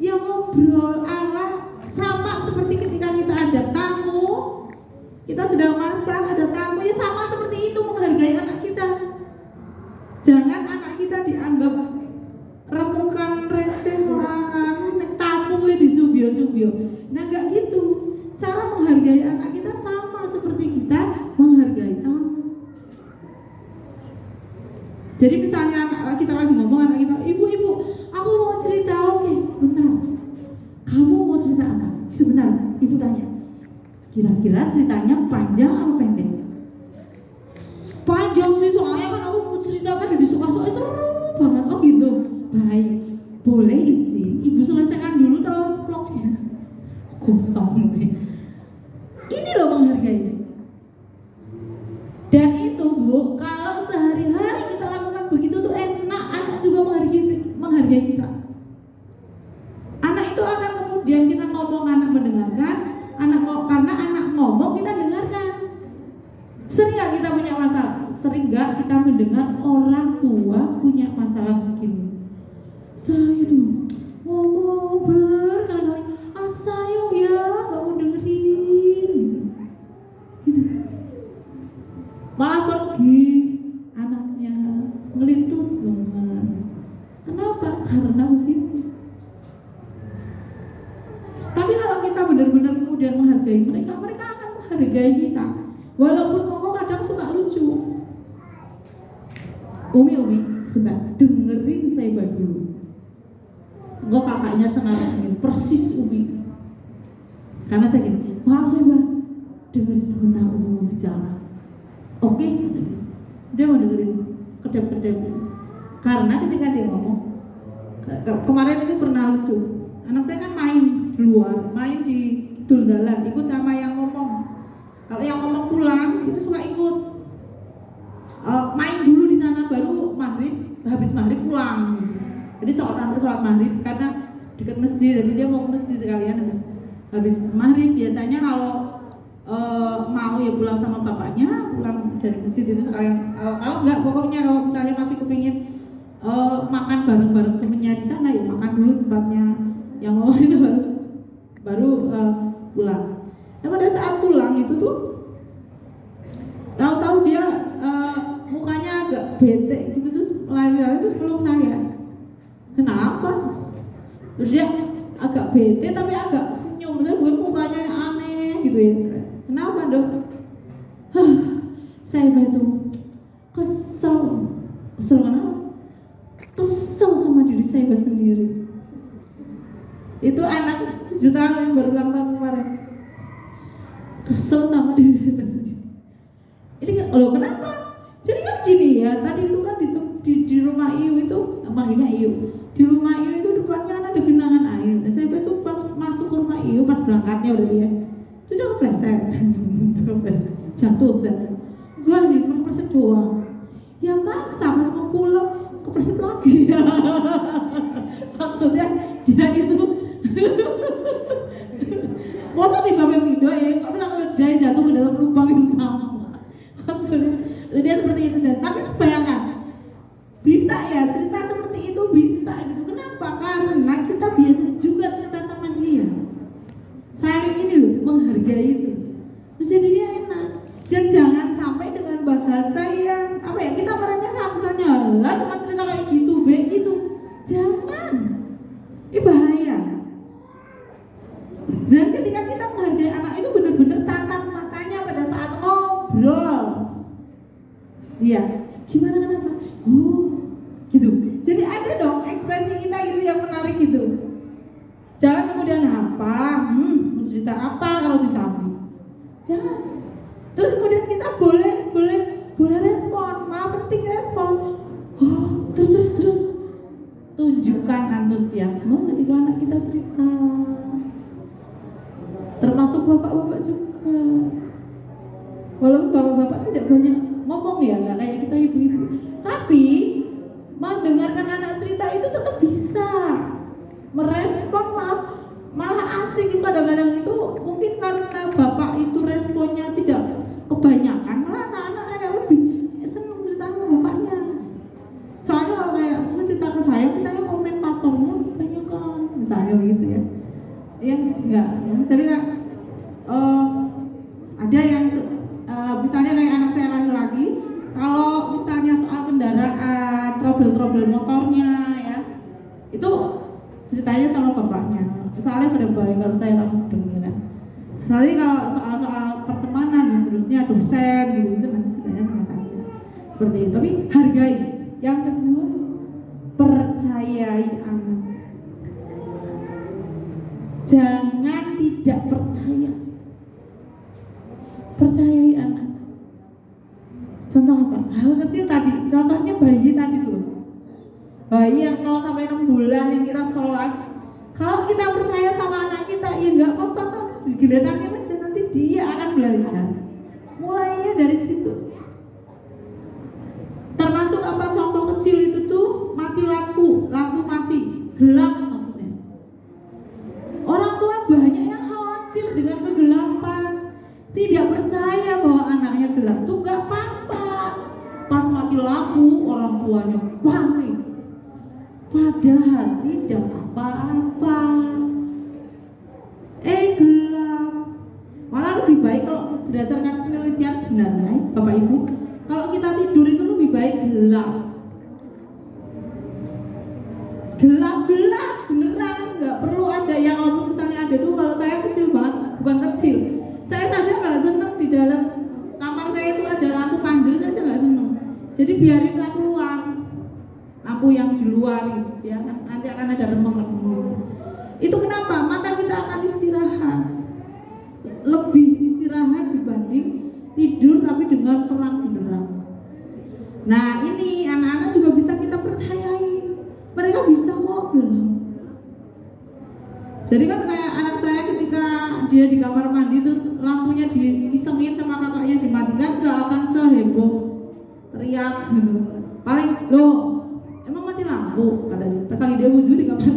Ya ngobrol ala sama seperti ketika kita ada tamu, kita sedang masak, ada tamu, ya sama seperti itu menghargai anak kita. Jangan anak kita dianggap remukan, receh, orang tamu di subio-subio. Nah, enggak gitu. Cara menghargai anak kita sama seperti kita menghargai tamu. Jadi misalnya anak kita lagi ngomong, anak kita, ibu, aku mau cerita, oke, sebentar. Kamu mau cerita apa? Sebentar, ibu tanya. Kira-kira ceritanya panjang atau pendek? Panjang sih, soalnya kan aku mau ceritakan jadi suka-suka seru banget. Oh gitu, baik. Boleh izin, ibu selesaikan dulu terus vlognya. Kosong nih. Ini loh menghargai. Dan itu Bu, kalau sehari-hari kita lakukan begitu tuh enak, anak juga menghargai kita. Anak itu akan kemudian kita ngomong, anak mendengarkan, karena anak ngomong kita dengarkan. Sering gak kita punya masalah? Sering gak kita mendengar orang tua punya masalah begini? Saya tuh ngomong berkali-kali, saya ya gak mau dengerin gitu. Malah pergi anaknya ngelintut banget. Kenapa? Karena begitu. Tapi kalau kita benar-benar kemudian menghargai mereka, mereka akan menghargai kita. Walaupun kok kadang suka lucu. Umi, bentar, dengerin saya dulu. Enggak, kakaknya cengarangin persis Umi. Karena saya gini, maaf saya dengerin sebentar Umi bicara. Oke, dia mau dengerin kedap-kedap. Karena ketika dia ngomong, kemarin itu pernah lucu. Anak saya kan main di luar, main di Dundalan, ikut sama yang ngomong. Kalau yang ngomong pulang, itu suka ikut. Main dulu di sana, baru maghrib, habis maghrib pulang. Jadi sholat maghrib karena dekat masjid, jadi dia mau ke masjid sekalian habis maghrib. Biasanya kalau mau ya pulang sama bapaknya, pulang dari masjid itu sekalian. Kalau enggak, pokoknya kalau misalnya masih kepingin makan bareng-bareng temennya di sana, ya makan dulu tempatnya yang mau itu baru pulang. Nah pada saat pulang itu tuh tahu-tahu dia mukanya agak bete gitu, terus lari-lari terus peluk saya. Kenapa? Terus dia agak bete tapi agak senyum, saya bukan mukanya aneh gitu ya. Kenapa dok? Saya itu kesel kenapa? Kesel sama diri saya sendiri. Itu anak 7 tahun yang baru ulang tahun kemarin. Kesel sama diri saya sendiri. Ini loh kenapa? Jadi kan gini ya, tadi itu kan di rumah Iu itu, manggilnya Iu. Di rumah Iu itu depannya kan ada genangan air. Nah, saya itu pas masuk ke rumah Iu, pas berangkatnya udah dia, itu udah kepleset, jatuh saya. Gua sih kepleset doang. Ya masa pas mau pulang kepleset lagi. Maksudnya dia itu masa tiba-tiba video ya, kok bisa keledai jatuh ke dalam lubang yang sama. Maksudnya dia seperti itu. Tapi bayangkan, bisa ya cerita seperti itu, bisa gitu. Kenapa? Karena kita biasa juga cerita sama dia. Saling ini loh, menghargai cerita apa kalau disabi. Jangan. Terus kemudian kita boleh respon, malah penting respon. Oh, terus tunjukkan antusiasme ketika anak kita cerita. Termasuk bapak-bapak juga. Walaupun bapak-bapak tidak banyak ngomong ya, nggak kayak kita ibu-ibu. Tapi mendengarkan anak cerita itu tetap bisa merespon, malah asik. Kadang-kadang itu mungkin karena bapak itu responnya tidak kebanyakan, malah anak-anak kayak lebih senang cerita sama bapaknya. Soalnya kalau kayak mungkin cerita ke saya, misalnya komentatornya kebanyakan, misalnya gitu ya. Yang enggak, jadi kan ada yang misalnya kayak anak saya laki-laki, kalau misalnya soal kendaraan, trouble motornya ya, itu ceritanya sama bapaknya. Soalnya pada baik kalau saya langsung ya. Soalnya kalau soal pertemanan dan terusnya dosen gitu, itu nanti ceritanya sama saya. Seperti itu. Tapi hargai. Yang kedua, percayai anak. Jangan tidak percaya. Percayai anak. Contoh apa? Hal kecil tadi, contohnya bayi tadi tuh. Bayi yang kalau sampai 6 bulan yang kita sholat, kalau kita percaya sama anak kita, ya nggak apa-apa kan, digeledakin aja, nanti dia akan belajar. Mulainya dari situ. Termasuk apa contoh kecil itu tuh, mati lampu mati, gelap maksudnya. Orang tua banyak yang khawatir dengan kegelapan, tidak percaya bahwa anaknya gelap tuh nggak apa-apa. Pas mati lampu orang tuanya panik, padahal tidak apa-apa. Gelap. Malah lebih baik kalau berdasarkan penelitian sebenarnya, Bapak Ibu, kalau kita tidur itu lebih baik gelap beneran, nggak perlu ada yang kalau misalnya ada tuh. Kalau saya kecil banget, bukan kecil, saya saja nggak seneng di dalam kamar saya itu ada lampu panjer saja nggak seneng. Jadi biarin lampu yang di luar ya, nanti akan ada remang. Itu kenapa? Mata kita akan istirahat, lebih istirahat dibanding tidur tapi dengan terang benderang. Nah ini anak-anak juga bisa kita percayai, mereka bisa kok gelap. Jadi kan kayak anak saya ketika dia di kamar mandi terus lampunya disengit sama kakaknya dimatikan, gak akan seheboh teriak gitu. Paling loh emang mati lampu katanya, kali dia wudhu di kamar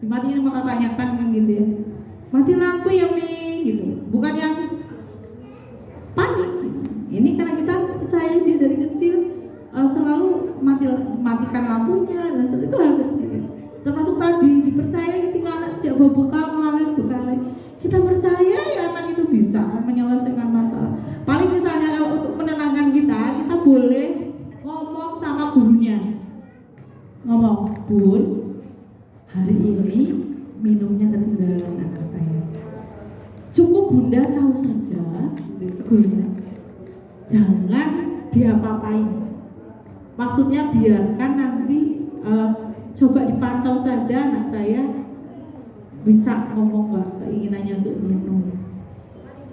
dimatiin sama kakaknya kan gitu ya, mati lampu ya Mi gitu, bukan yang panik gitu. Ini karena kita percaya dia dari kecil selalu matikan lampunya, dan itu hal kecil. Termasuk tadi dipercaya ketika anak tidak bawa bekal, mengalami bekal, kita percaya ya anak itu bisa menyelesaikan masalah. Paling misalnya kalau untuk menenangkan kita boleh ngomong sama gurunya, ngomong, Bun, hari ini minumnya ketinggalan anak saya, cukup Bunda tahu saja, gurunya, jangan diapa-apain. Maksudnya biarkan nanti coba dipantau saja anak saya bisa ngomong nggak keinginannya untuk minum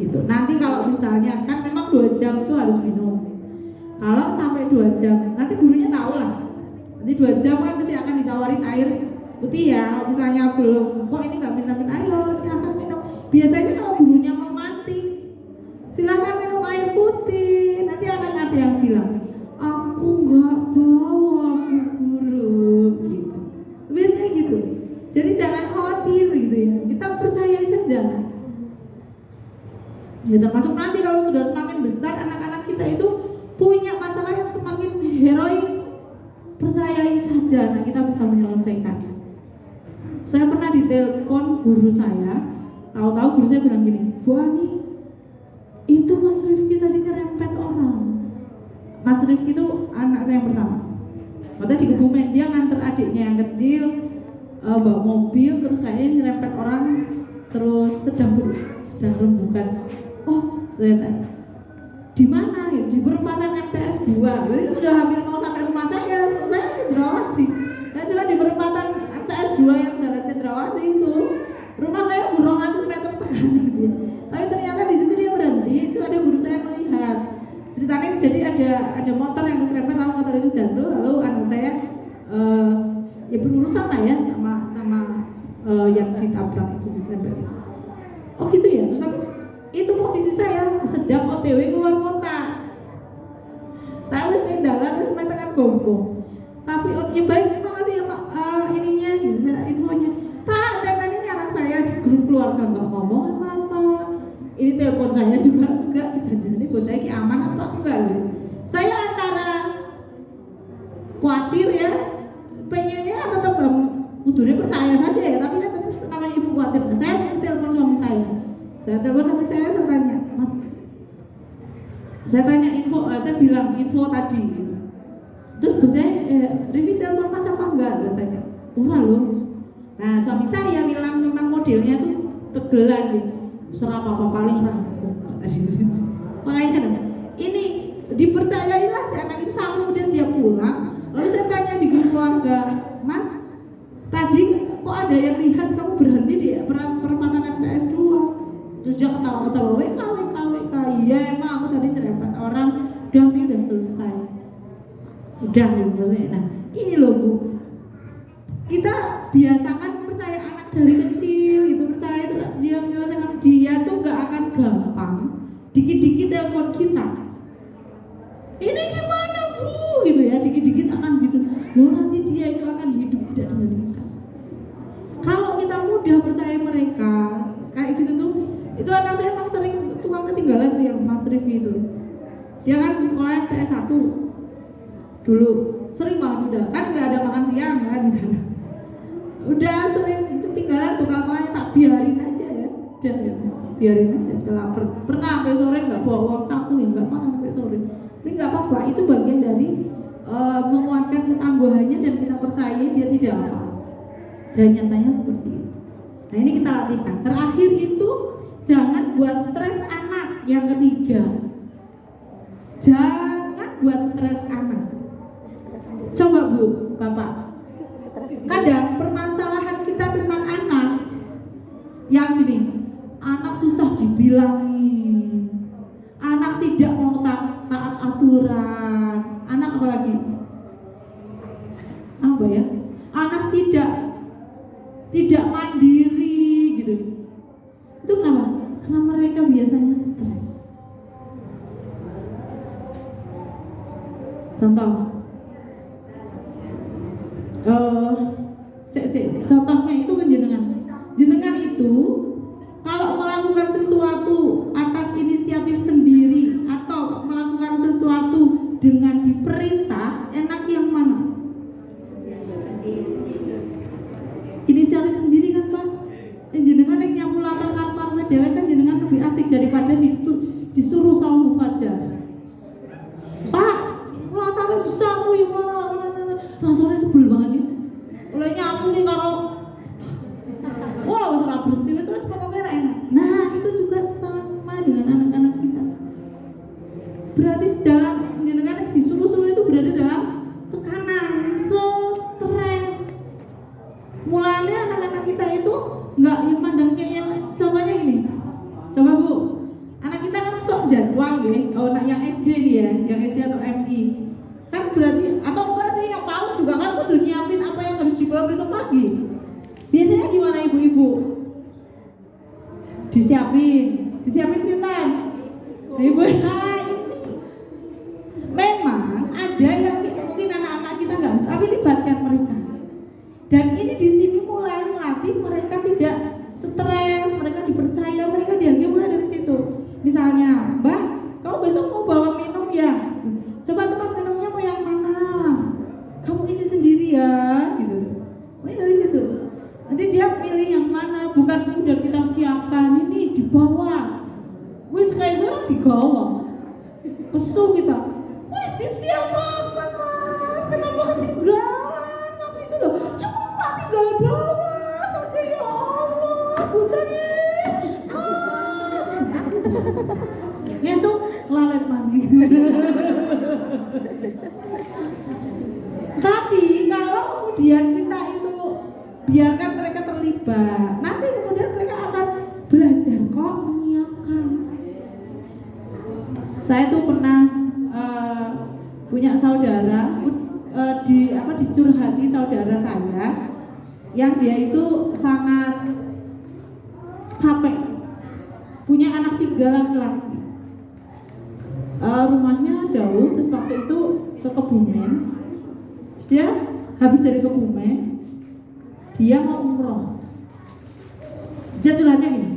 gitu. Nanti kalau misalnya kan memang 2 jam itu harus minum, kalau sampai 2 jam nanti gurunya tahu lah, nanti 2 jam kan pasti akan ditawarin air putih ya. Kalau misalnya belum, kok ini nggak minum, ayo silakan minum. Biasanya kalau gurunya memantik, silakan minum air putih, nanti akan ada yang bilang, aku nggak bawa guru gitu. Biasanya gitu. Jadi jangan khawatir gitu ya. Kita percaya saja. Ya termasuk nanti kalau sudah semakin besar anak-anak kita itu punya masalah yang semakin heroik, percayai saja. Nah kita bisa menyelesaikan. Saya pernah ditelepon guru saya, tahu-tahu guru saya bilang gini, Bu Ani, itu Mas Rifki tadi nyerempet orang. Mas Rifki itu anak saya yang pertama. Waktu di Kebumen, dia nganter adiknya yang kecil bawa mobil, terus saya nyerempet orang, terus sedang rembukan. Oh, saya tanya, di mana? Ya, di perempatan MTS 2. Berarti sudah hampir mau sampai rumah saya Cendrawasih. Saya cuma di perempatan MTS 2 yang jalan Cendrawasih itu. Rumah saya 200 meter tekan gitu ya. ada motor yang keserempet, lalu motor itu jatuh, lalu anak saya ya berurusan lah ya sama yang ditabrak itu diserempet. Oh gitu ya. Terus itu posisi saya sedang OTW keluar kota. Saya wis ning dalan wis metekan gombong. Tapi ya baik, terima kasih ya Pak ininya bisa infonya. Tak, dan ini anak saya di grup keluarga nggak ngomong apa-apa. Ini telepon saya juga enggak, jadi buat saya ki aman apa enggak ya? Saya antara khawatir ya, pengennya tetap kudune percaya saja ya, tapi kan tetap namanya ibu khawatir. Saya telepon suami saya. Saya telepon suami saya tanya, Mas, saya tanya info, saya bilang info tadi. Terus saya Rivi telepon Mas apa enggak? Saya tanya, ora loh. Nah suami saya bilang memang modelnya tuh tegelan gitu. Serap apa paling rampung. Makanya ini dipercayailah si anak itu sampai kemudian dia pulang. Lalu saya tanya di grup keluarga, Mas, tadi kok ada yang lihat kamu berhenti di perempatan MTS 2? Terus dia ketawa-ketawa, WK. Iya emang aku tadi terempat orang, udah selesai. Udah maksudnya. Nah ini loh Bu, kita biasakan percaya anak dari kecil gitu, percaya dia menyelesaikan, dia tuh gak akan gampang dikit-dikit telepon kita, ini gimana Bu gitu ya, dikit-dikit akan gitu loh, nanti dia itu akan hidup tidak dengan kita. Kalau kita mudah percaya mereka kayak gitu tuh, itu anak saya emang sering tukang ketinggalan tuh yang Mas Rifki itu, dia kan sekolah MTS 1 dulu, sering banget udah kan nggak ada makan siang kan di sana, udah sering ketinggalan bekal makannya, tak biarin aja ya, udah ya, biarin aja, udah lapar. Pernah sampai sore nggak bawa uang saku ya, nggak makan sampai sore, ini nggak apa-apa, itu bagian dari menguatkan ketangguhannya dan kita percaya dia tidak apa, dan nyatanya seperti itu. Nah ini kita latihkan. Terakhir itu jangan buat stres anak. Yang ketiga, jangan buat stres anak. Coba Bu, Bapak, kadang permasalahan kita tentang anak yang gini, anak susah dibilangin, anak tidak mau taat aturan, anak apa lagi? Apa ya? Anak tidak mandiri gitu. Itu kenapa? Karena mereka biasanya stres. Contoh, contohnya itu kan jenengan itu kalau melakukan sesuatu atas inisiatif sendiri atau melakukan sesuatu dengan diperintah, enak yang mana? Inisiatif sendiri kan Pak. Jenengan yang nyapu latar kamar dewe kan jenengan lebih asik daripada disuruh sama Bu Fajar. Pak, latarnya disapu ya Pak. Rasanya sebel banget ya. Oleh nyapu ki karo wow, ora bersih terus pokoknya enak. Nah, itu juga sama dengan anak-anak kita. Berarti dalam jenengan disuruh-suruh itu berada dalam tekanan, stres. Mulanya anak-anak kita itu nggak yang mandangnya yang contohnya gini. Coba Bu, anak kita kan sok jadwal ya. Oh, anak yang SD dia, yang SD atau MI. Kan berarti atau enggak sih yang PAUD juga kan kudu nyiapin apa yang harus dibawa besok pagi. Biasanya gimana ibu-ibu? Disiapin sinten? Ibu, memang ada yang mungkin anak-anak kita nggak, tapi libatkan mereka. Dan ini di sini mulai melatih mereka tidak stres, mereka dipercaya, mereka dihargai mulai dari situ. Misalnya, Mbak, kamu besok mau bawa minum ya? Coba tempat minumnya mau yang mana? Kamu isi sendiri ya, gitu. Mulai dari situ. Nanti dia pilih yang mana, bukan udah kita siapkan ini di bawah. Wis kayak gue digawa. Pesu kita. Wis disiapkan Mas, kenapa ketinggalan? Kamu itu loh, cepat tinggal bawa saja ya Allah, bocahnya. Besok lalet mandi. Tapi kalau kemudian kita itu biarkan mereka terlibat, nanti kemudian mereka akan belajar kok menyiapkan. Saya tuh pernah punya saudara dicurhati saudara saya yang dia itu sangat capek, punya anak 3 laki-laki. Rumahnya jauh, terus waktu itu ke Kebumen. Dia habis dari Kebumen, dia mau umroh. Dia curhatnya gini,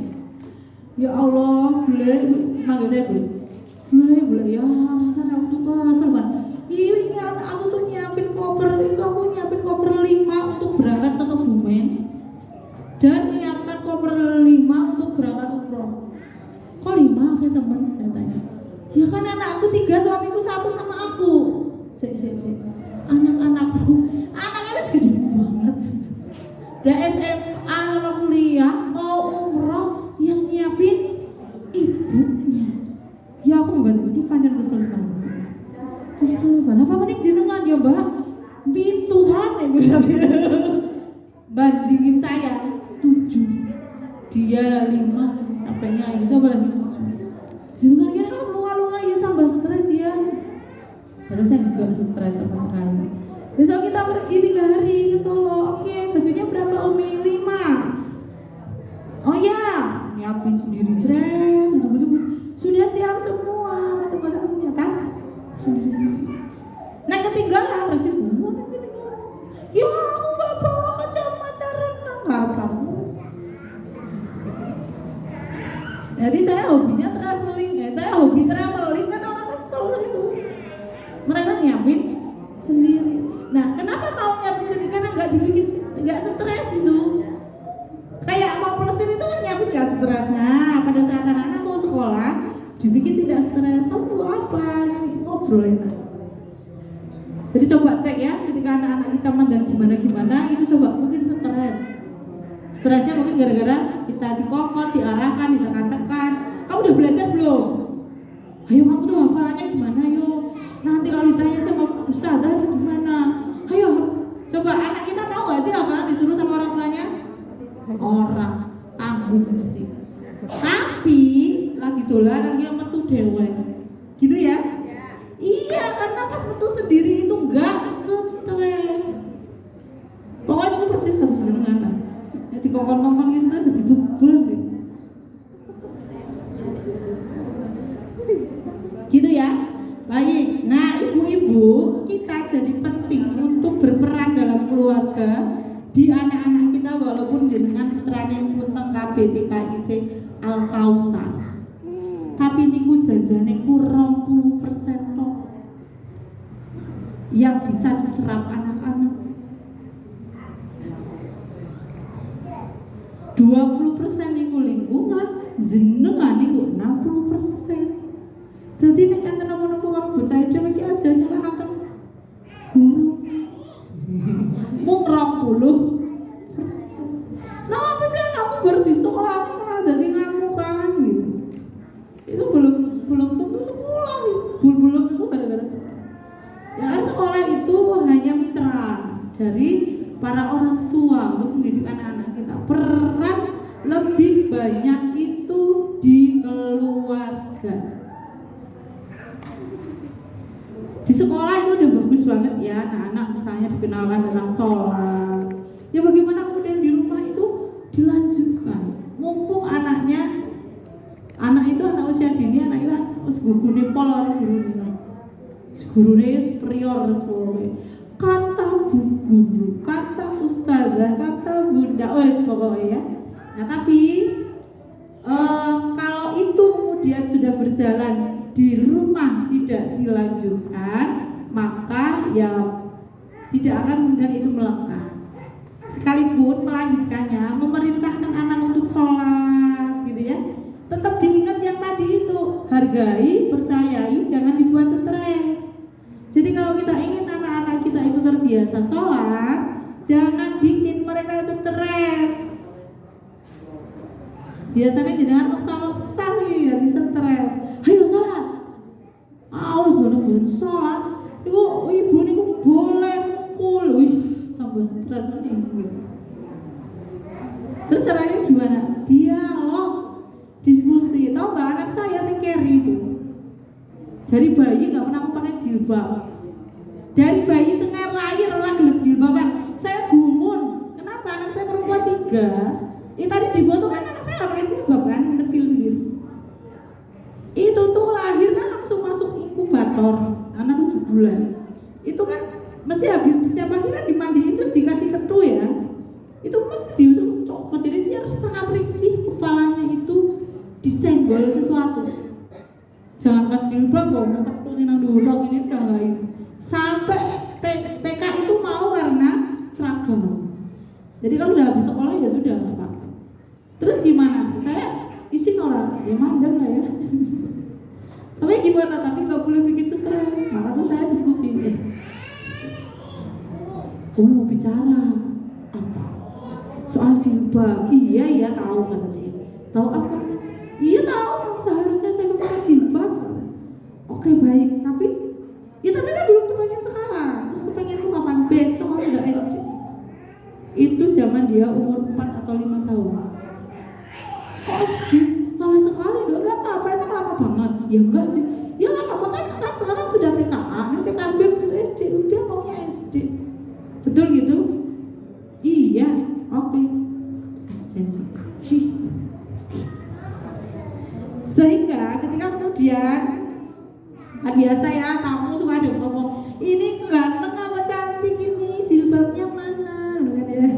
ya Allah, manggil saya boleh ya, rasanya aku tuh kesel banget. Ini aku tuh nyiapin koper 5 untuk berangkat ke Kebumen dan nyiapkan koper 5 untuk berangkat umroh. Kok 5? Saya temen, saya tanya. Ya kan anak aku 3, suamiku 1 sama aku. Anaknya segede banget. Udah SMA sama kuliah mau umroh yang nyiapin ibunya. Ya aku bantu panjang kesel banget. Apa mending jenengan ya mbak? Pintuhan ya gue bandingin saya 7, dia 5, capeknya itu apalagi 7. Jenengan kira kan lunga-lunga ya tambah stres ya. Padahal saya juga stres sama sekali. Besok kita pergi 3 hari ke Solo. Oke, bajunya berapa Umi? 5. Oh ya, nyiapin sendiri sudah siap semua, masing-masing punya tas sendiri. Nah ketinggalan pasti bunga. Ya aku gak bawa kacamata renang, gak kamu. Jadi saya hobi traveling kan orang kesel itu. Mereka nyiapin sendiri. Nah kenapa mau nyiapin sendiri? Karena nggak stres itu. Kayak mau pelesir itu kan nyiapin nggak stres. Nah pada saat anak-anak mau sekolah dibikin tidak stres. Kamu apa? Ngobrol enak. Jadi coba cek ya, ketika anak-anak kita mandang gimana itu coba mungkin stres. Stresnya mungkin gara-gara kita dikokot, diarahkan, ditekan-tekan. Kamu udah belajar belum? Ayo kamu tuh hafalannya gimana yuk? Nanti kalau ditanya sama ustazah gimana? Ayo, coba anak kita mau nggak sih hafalan disuruh sama orang tuanya? Orang tanggung mesti. Tapi lagi dolanan dia metu dewe, gitu ya? Iya, karena pas metu sendiri itu nggak stres. Pokoknya itu persis harus dengan di kongkong-kongkong itu jadi bubul deh. Gitu ya. Baik. Nah, ibu-ibu, kita jadi penting untuk berperan dalam keluarga di anak-anak kita walaupun dengan putrane punteng KBTKIT Al-Kausar. Tapi niku janjane kurang 20% tok yang bisa diserap anak-anak. 20% niku lingkungan, jenengan niku 60%. Jadi nek enten napa-napa wong bocah dhewe iki aja nyelakaken guru. Mung 20. Nah, apa sih anakku baru di sekolah malah dadi ngamukan gitu. Itu belum tentu sekolah, belum tentu gara-gara sekolah. Ya sekolah itu hanya mitra dari para orang tua untuk mendidik anak-anak kita. Peran lebih banyak itu di keluarga. Di sekolah itu udah bagus banget ya, anak-anak misalnya dikenalkan tentang sholat. Ya bagaimana kemudian di rumah itu dilanjutkan. Mumpung anak usia dini, anak itu harus gurune pol gurune superior semua. Kata guru, kata ustazah, kata bunda, pokoknya ya. Nah tapi kalau itu kemudian sudah berjalan di rumah tidak dilanjutkan, maka ya tidak akan kemudian itu melekat. Sekalipun melanjutkannya, memerintahkan anak untuk sholat, gitu ya, tetap diingat yang tadi itu, hargai, percayai, jangan dibuat stres. Jadi kalau kita ingin anak-anak kita itu terbiasa sholat, jangan bikin mereka stres. Biasanya jangan maksa-maksa nih, jadi stres. Ayo sholat. Awas bener-bener sholat. Ibu niku boleh mukul, tambah stres nih. Terus caranya gimana? Dialog, diskusi. Tahu nggak anak saya sih carry itu. Dari bayi nggak pernah pakai jilbab. Dari bayi cengar lahir orang gelap jilbaban. Saya gumun. Kenapa? Anak saya perempuan 3. Tadi di foto kan anak saya nggak pakai jilbab kan, kecil gitu. Itu tuh lahir kan langsung masuk inkubator, anak 7 bulan. Itu kan mesti habis setiap pagi kan dimandiin terus dikasih ketu ya. Itu mesti diusung copot, jadi dia sangat risih kepalanya itu disenggol sesuatu. Jangan kecil banget, mau ketu sinang duduk ini udah nggak ini. Sampai TK itu mau karena seragam. Jadi kalau udah habis sekolah ya sudah nggak apa-apa. Terus gimana? Saya isi orang, ya mandang lah ya. Tapi gimana? Tapi nggak boleh bikin stres. Maka tuh saya diskusi. Kamu mau bicara apa? Soal jilbab. Iya tahu kata dia. Tahu apa? Iya tahu. Seharusnya saya pakai jilbab. Oke baik. Tapi kan belum kepengen sekarang. Terus kepengen lu kapan? Besok kalau udah SD. Itu zaman dia umur 4 atau 5 tahun. Kok SD? Lama sekali dong. Gak apa-apa. Emang lama banget? Ya enggak sih. Ya gak apa-apa kan sekarang sudah TKA. TKB sudah SD. Udah maunya SD. Betul gitu? Iya. Oke. Janji. Sehingga ketika kemudian biasa ya kamu suka ada ngomong ini ganteng apa cantik ini jilbabnya mana kan ya.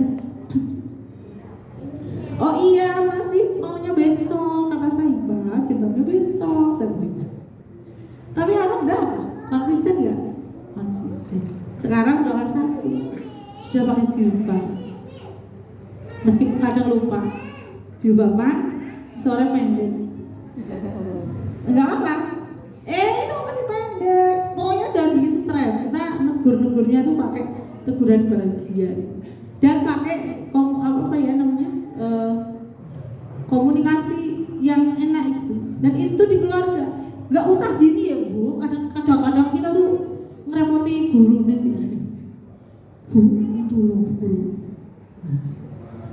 Oh iya masih maunya besok kata saya jilbabnya besok saya bilang. Tapi alhamdulillah konsisten nggak? Konsisten. Sekarang udah kelas 1 sudah pakai jilbab. Meskipun kadang lupa jilbaban sore pendek. Enggak apa. Itu masih pendek. Pokoknya jangan bikin stres. Kita negur-negurnya tuh pakai teguran bahagia dan pakai komunikasi yang enak gitu. Dan itu di keluarga. Enggak usah gini ya Bu. Kadang-kadang kita tuh ngerepoti guru nih sih. Bu, itu loh guru.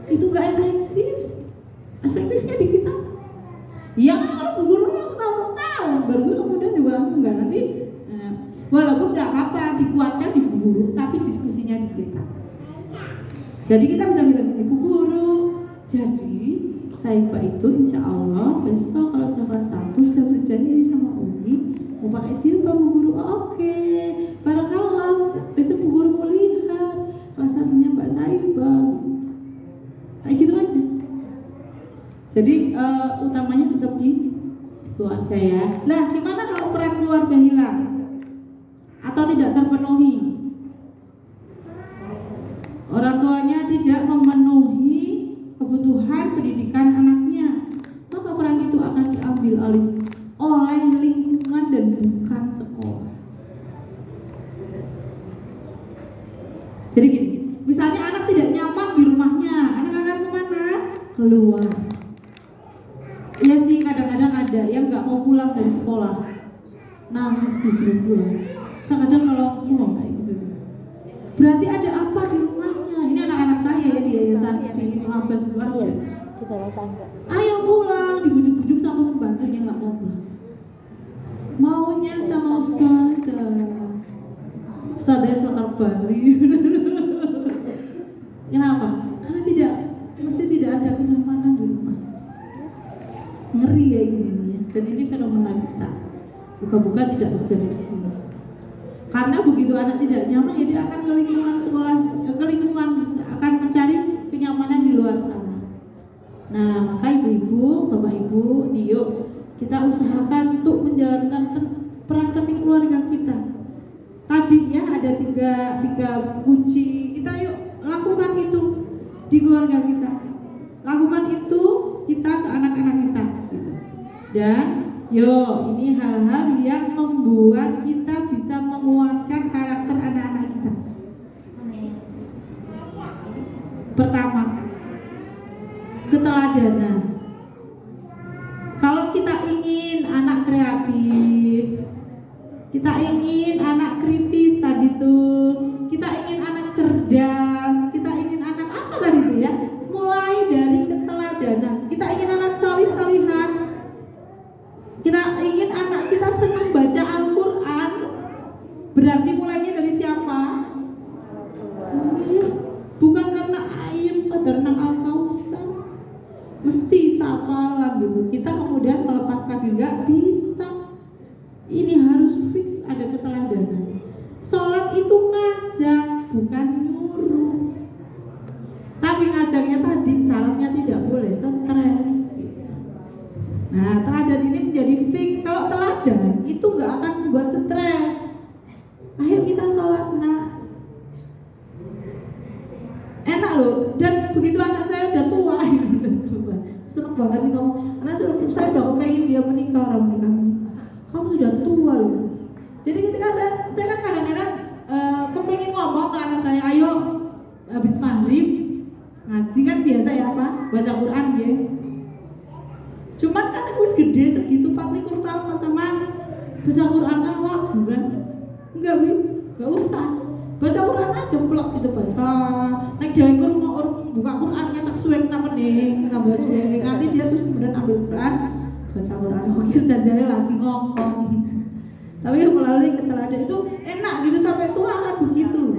Itu enggak efektif. Efektifnya di kita. Ya kalau bu guru setahun baru kemudian juga enggak nanti walaupun nggak apa-apa dikuatkan di bu guru tapi diskusinya di kita. Jadi kita bisa bilang ibu guru, jadi saya itu insya Allah besok kalau sudah kelas 1 sudah berjanji sama Umi mau pakai jilbab bu guru. Oke, barangkali besok bu guru mau lihat kelas 1-nya Mbak Saibah kayak gitu aja. Jadi utamanya tetap di keluarga ya. Nah, gimana kalau peran keluarga hilang atau tidak terpenuhi? Orang tuanya tidak memenuhi kebutuhan pendidikan anaknya, maka peran itu akan diambil alih oleh lingkungan dan bukan sekolah. Jadi gini, misalnya anak tidak nyaman di rumahnya, anak akan kemana? Keluar. Iya sih kadang-kadang ada yang nggak mau pulang dari sekolah, nangis disuruh pulang. Kadang nolong semua kayak gitu. Berarti ada apa di rumahnya? Ini anak-anak saya ya di yayasan di Mabes keluarga. Ayo pulang, dibujuk-bujuk sama pembantunya nggak mau pulang. Maunya sama Ustazah Sekar Bali. Kenapa? Karena mesti tidak ada kenyamanan di rumah. Ngeri ya ini ya. Dan ini fenomena kita. Buka-buka tidak terjadi di sini. Karena begitu anak tidak nyaman, ya dia akan ke lingkungan sekolah, ke lingkungan akan mencari kenyamanan di luar sana. Nah, maka ibu-ibu, bapak ibu, yuk kita usahakan untuk menjalankan peran penting keluarga kita. Tadi ya ada tiga kunci. Kita yuk lakukan itu di keluarga kita. Lakukan itu kita ke anak-anak kita. Dan yo, ini hal-hal yang membuat kita bisa menguatkan karakter anak-anak kita. Pertama, keteladanan. Kalau kita ingin anak kreatif, kita ingin anak kritis tadi tuh, kita ingin anak cerdas, kita ingin anak apa tadi tuh ya? Mulai dari keteladanan. Kita ingin anak salih-salihan. Kita ingin anak kita senang baca Al-Quran. Berarti mulainya dari siapa? gitu. Kita kemudian melepaskan diri, nggak bisa. Ini harus fix ada keteladanan. Sholat itu ngajak, bukan nyuruh. Tapi ngajaknya tadi syaratnya tidak boleh stres. Nah, teladan ini menjadi fix. Kalau teladan itu nggak akan membuat stres. Ayo kita sholat nak. Enak loh. Dan begitu anak saya udah tua, seneng banget sih kamu. Karena saya udah kepengen dia menikah, orang menikah. Kamu sudah tua loh. Jadi ketika saya kan kadang-kadang kepengen ngomong ke anak saya, ayo habis maghrib ngaji kan biasa ya apa? Baca Quran ya. Cuman kan aku gede segitu 40 tahun mas baca Quran kan waktu kan? Enggak usah. Baca Quran aja plok gitu baca. Nek dhewe buka Qurannya tak suwek meneh, tambah suwek nanti dia terus kemudian ambil Quran, baca Quran. Mungkin janjane lagi ngomong. Tapi melalui keteladanan itu enak gitu sampai tua kan begitu.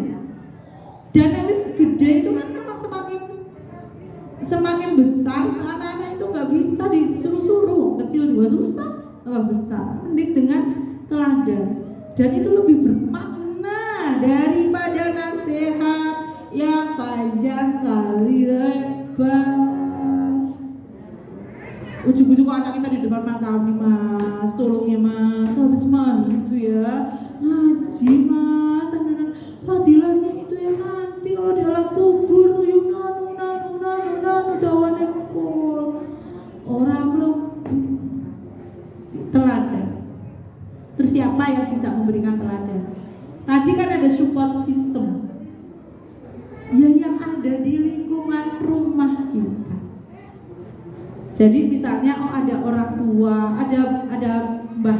Dan yang gede itu kan memang semakin besar anak-anak itu nggak bisa disuruh-suruh, kecil juga susah, tambah besar. Mending dengan teladan. Dan itu lebih bermakna daripada nasihat yang panjang kali lebar. Ujung-ujung anak kita di depan mata nih mas, tolong ya mas, habis maghrib itu ya ngaji mas, fadilahnya itu ya nanti kalau di alam kubur tuh yuk nanu dawane pol orang belum teladan. Terus siapa yang bisa memberikan teladan? Tadi kan ada support system ya yang ada di lingkungan rumah kita. Jadi misalnya ada orang tua, ada mbah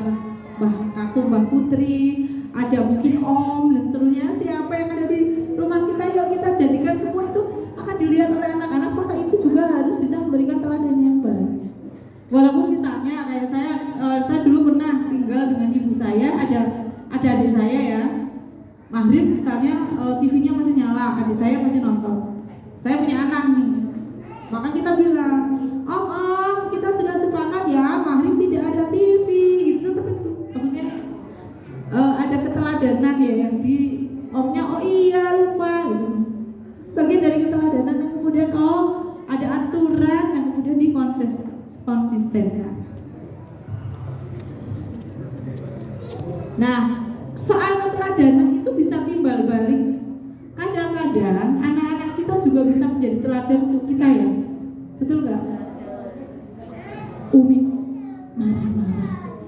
kakek, mbah putri, ada mungkin om dan seterusnya. Siapa yang ada di rumah kita, yuk kita jadikan semua itu akan dilihat oleh anak-anak, maka itu juga harus bisa memberikan teladan yang baik. Walaupun misalnya kayak saya dulu pernah tinggal dengan ibu saya, ada adik saya ya, maghrib misalnya TV-nya masih nyala, adik saya masih nonton. Saya punya anak nih, maka kita bilang, Om, kita sudah sepakat ya, maghrib tidak ada TV, gitu. Tapi maksudnya ada keteladanan ya yang di omnya, oh iya lupa, gitu. Bagian dari keteladanan yang kemudian ada aturan yang kemudian dikonsistenkan. Nah, soal keteladanan itu bisa timbal balik. Kadang-kadang anak-anak kita juga bisa menjadi teladan untuk kita ya, betul nggak? Umi marah-marah,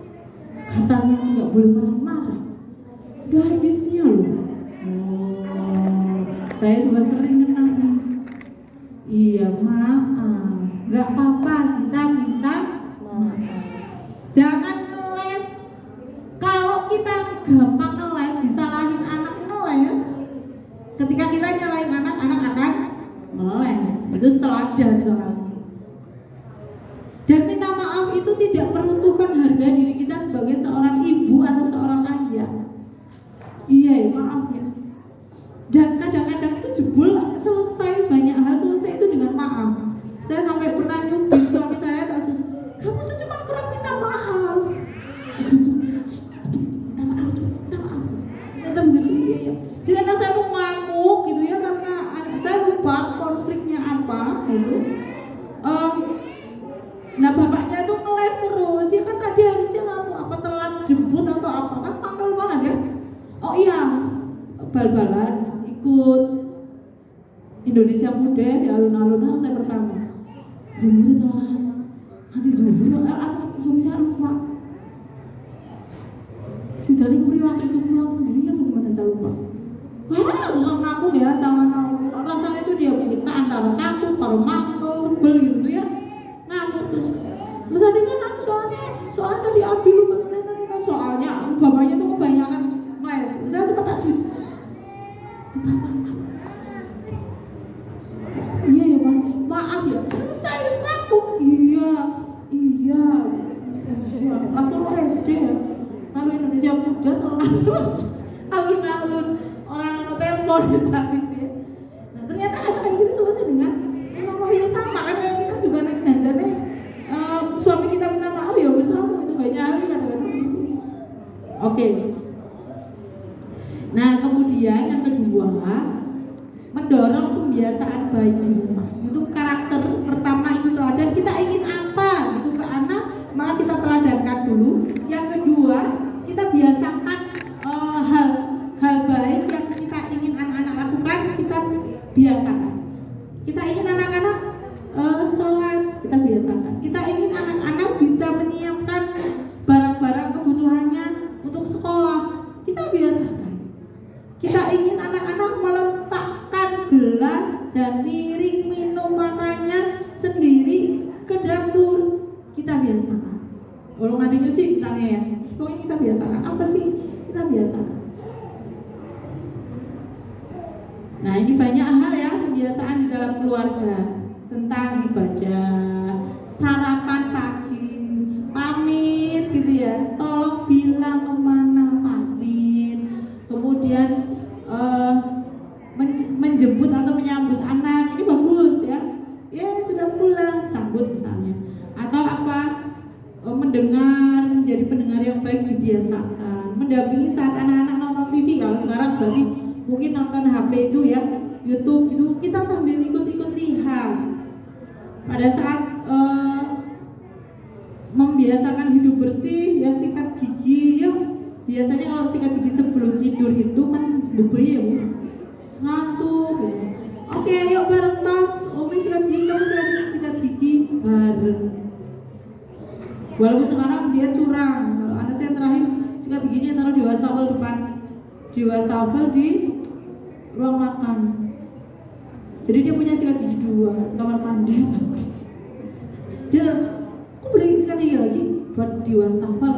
katanya nggak boleh marah-marah, udah habisnya loh. Saya juga sering kenal nih. Iya maaf, nggak apa-apa, kita minta maaf. Jangan ngeles. Kalau kita gampang ngeles, disalahin anak ngeles, ketika kita nyalahin anak akan ngeles. Itu teladan soalnya. Dan minta maaf itu tidak meruntuhkan harga diri kita sebagai seorang ibu atau seorang ayah. Iya ya, maaf ya. Dan kadang-kadang itu jebul selesai, banyak hal selesai itu dengan maaf. Saya sampai pernah nyubit suami saya, tak suruh, kamu tuh cuma kurang minta maaf. Minta maaf. Ternyata begitu, iya ya. Jadi anak saya mau ngamuk gitu ya, karena saya lupa konfliknya apa gitu. Nah bapaknya tuh ngeles terus, ya kan tadi harusnya ngamuk apa telat jemput atau apa, kan mangkel banget ya. Oh iya, bal-balan ikut Indonesia Muda di alun-alun saya pertama. Jemput telat, nanti dulu atau suami saya lupa. Si dari kemudian waktu itu pulang sendiri atau gimana saya lupa. Wah, harus ngaku ya, jangan ngaku. Rasanya itu dia minta antara takut, kalau mangkel, sebel gitu ya. Ngamuk terus. Tadi kan aku soalnya tadi Abi lupa soalnya bapaknya tuh kebanyakan ngeles. Saya cepat tak cuy. Iya ya mas, maaf ya. Selesai wis rampung. Iya. Langsung SD ya. Lalu Indonesia Muda alun-alun orang telepon di saat itu ya. Nah ternyata ada kayak gitu selesai dengan yang sama kan, kita juga naik jandannya Oke. Nah, kemudian yang kedua, mendorong pembiasaan baik di rumah. Itu karakter pertama, itu teladan. Kita ingin apa itu ke anak, maka kita teladankan dulu. Yang kedua, kita biasakan hal baik yang kita ingin anak-anak lakukan, kita biasakan. Kita ingin anak-anak sholat, kita biasakan. Kita ingin anak-anak bisa menyiapkan barang-barang kebutuhannya untuk sekolah, kita biasakan. Kita ingin anak-anak meletakkan gelas dan piring minum makannya sendiri ke dapur, kita biasakan. Kalau nggak nyuci misalnya ya, pokoknya kita biasakan. Apa sih? Kita biasakan. Nah, ini banyak hal ya, kebiasaan di dalam keluarga tentang ibadah, sarapan pagi, pamit gitu ya, tolong bilang kemana pamit, kemudian menjemput atau menyambut anak, ini bagus ya, sudah pulang, sambut misalnya, atau apa, mendengar, menjadi pendengar yang baik dibiasakan, mendampingi saat anak-anak nonton TV. Kalau sekarang berarti mungkin nonton HP itu ya, YouTube itu kita sambil ikut-ikut lihat. Pada saat membiasakan hidup bersih ya, sikat gigi ya. Biasanya kalau sikat gigi sebelum tidur itu kan bebel ya, ngantuk gitu. Oke, yuk bareng tas. Umi sikat gigi, kamu sikat gigi bareng. Walaupun sekarang dia curang. Kalau anak saya terakhir sikat giginya taruh di wastafel depan, di wastafel di ruang makan. Jadi dia punya sikat gigi 2, kamar mandi. Dia, aku boleh sikat gigi lagi buat di wastafel.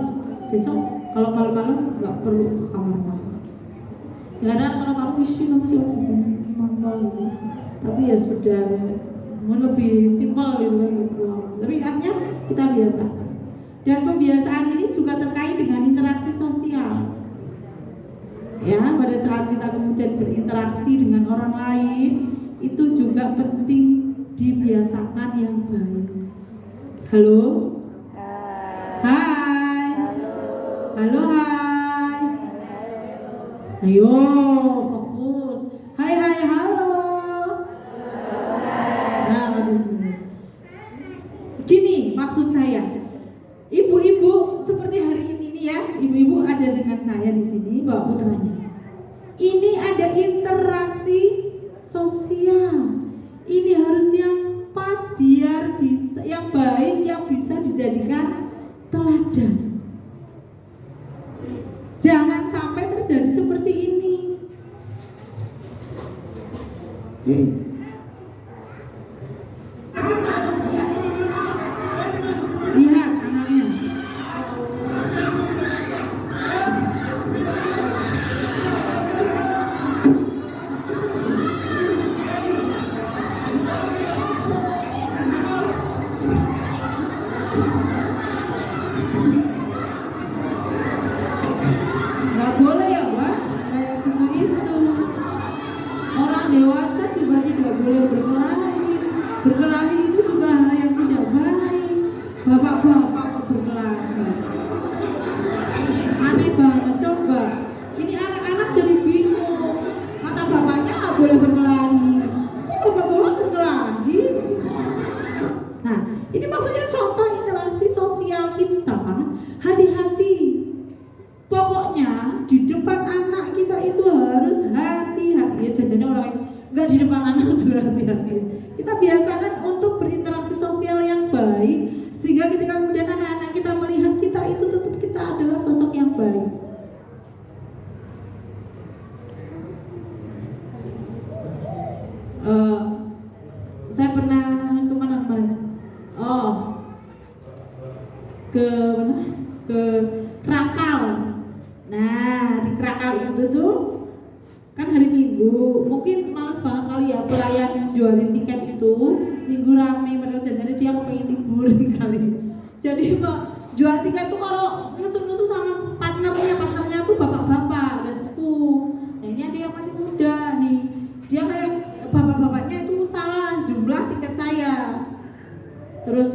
Besok kalau malam-malam nggak perlu ke kamar mandi. Ya ada kalau kamu isi kamu sikat gigi malam. Tapi ya sudah, mau lebih simpel gitu. Tapi artinya kita biasa. Dan pembiasaan ini juga terkait dengan interaksi sosial. Ya, pada saat kita kemudian berinteraksi dengan orang lain, itu juga penting dibiasakan yang baik. Halo? Hai. Halo, hai. Ayo, fokus. Hai, halo. Nah, gini maksud saya. Ibu-ibu seperti hari ini nih ya, ibu-ibu ada dengan saya di sini bawa putranya. Ini ada interaksi sosial. Ini harus yang pas biar bisa, yang baik, yang bisa dijadikan teladan. Jangan sampai terjadi seperti ini. Lihat anaknya. Nggak boleh ya, Mbak, kayak gitu. Orang dewasa juga tidak boleh berkelahi. Berkelahi itu juga hal yang tidak baik. Bapak-bapak berkelahi. Aneh banget, coba. Ini anak-anak jadi bingung. Kata bapaknya nggak boleh berkelahi. Kok bapak-bapak berkelahi? Nah, ini maksudnya contoh interaksi sosial kita. Hati-hati. Pokoknya di depan anak kita itu harus hati-hati. Ya jadinya orang enggak di depan anak juga hati-hati. Kita biasakan untuk berinteraksi sosial yang baik, sehingga ketika kemudian anak-anak kita melihat kita itu tetap kita adalah sosok yang baik. Saya pernah kemana? Ke Krakal. Nah, di Krakal itu tuh kan hari Minggu, mungkin males banget kali ya pelayan yang jualin tiket itu. Minggu rame, padahal jadi dia pengen liburan kali. Jadi jual tiket tuh kalau nusu-nusu sama partnernya tuh bapak-bapak, udah sepuh. Nah ini ada yang masih muda nih, dia kayak bapak-bapaknya itu salah jumlah tiket saya. Terus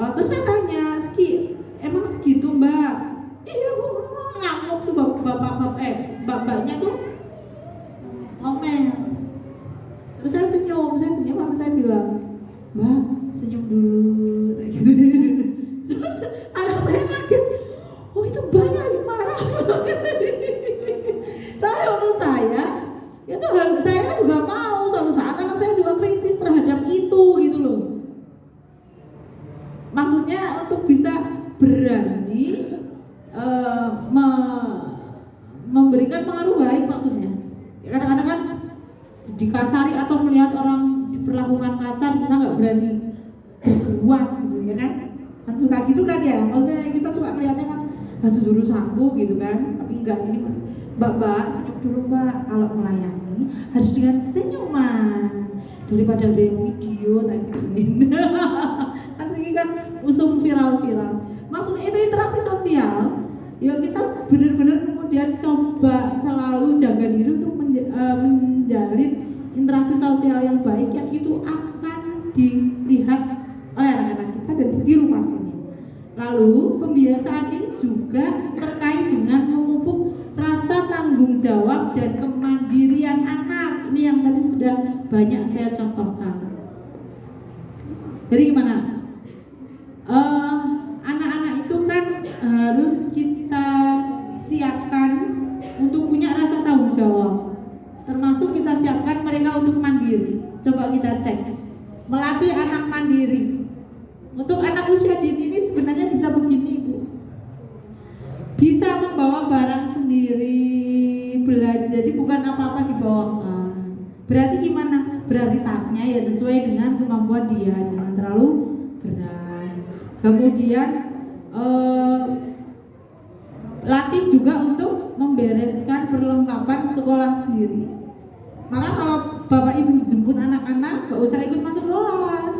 saya tanya, emang segitu mbak? Iya bu, senyum, mama saya bilang, Mbak senyum dulu kayak gitu. Terus anak saya kaget, oh itu banyak lagi marah. Tapi menurut saya itu saya juga mau suatu saat anak saya juga kritis terhadap itu gitu loh. Maksudnya untuk bisa berani memberikan pengaruh baik maksudnya. Kadang-kadang kan dikasari atau melihat orang diperlakukan kasar kita nggak berani berbuat gitu ya kan suka gitu kan ya, maksudnya kita suka melihatnya kan batu dulu sapu gitu kan, tapi enggak, ini mbak senyum dulu mbak, kalau melayani harus dengan senyuman daripada ada yang video tak gituin. Kan sini kan usum viral-viral, maksudnya itu interaksi sosial ya, kita benar-benar kemudian coba selalu jaga diri untuk menjalin interaksi sosial yang baik yang itu akan dilihat oleh anak-anak kita dan ditiru pastinya. Lalu pembiasaan ini juga terkait dengan memupuk rasa tanggung jawab dan kemandirian anak. Ini yang tadi sudah banyak saya contohkan. Jadi gimana? Anak-anak itu kan harus kita siapkan untuk punya rasa tanggung jawab. Termasuk kita siapkan mereka untuk mandiri. Coba kita cek. Melatih anak mandiri. Untuk anak usia dini ini sebenarnya bisa begini Bu. Bisa membawa barang sendiri, belajar. Jadi bukan apa-apa dibawakan. Berarti gimana? Berarti tasnya ya sesuai dengan kemampuan dia, jangan terlalu berat. Kemudian latih juga untuk membereskan perlengkapan sekolah sendiri. Maka kalau bapak ibu jemput anak-anak, gak usah ikut masuk kelas.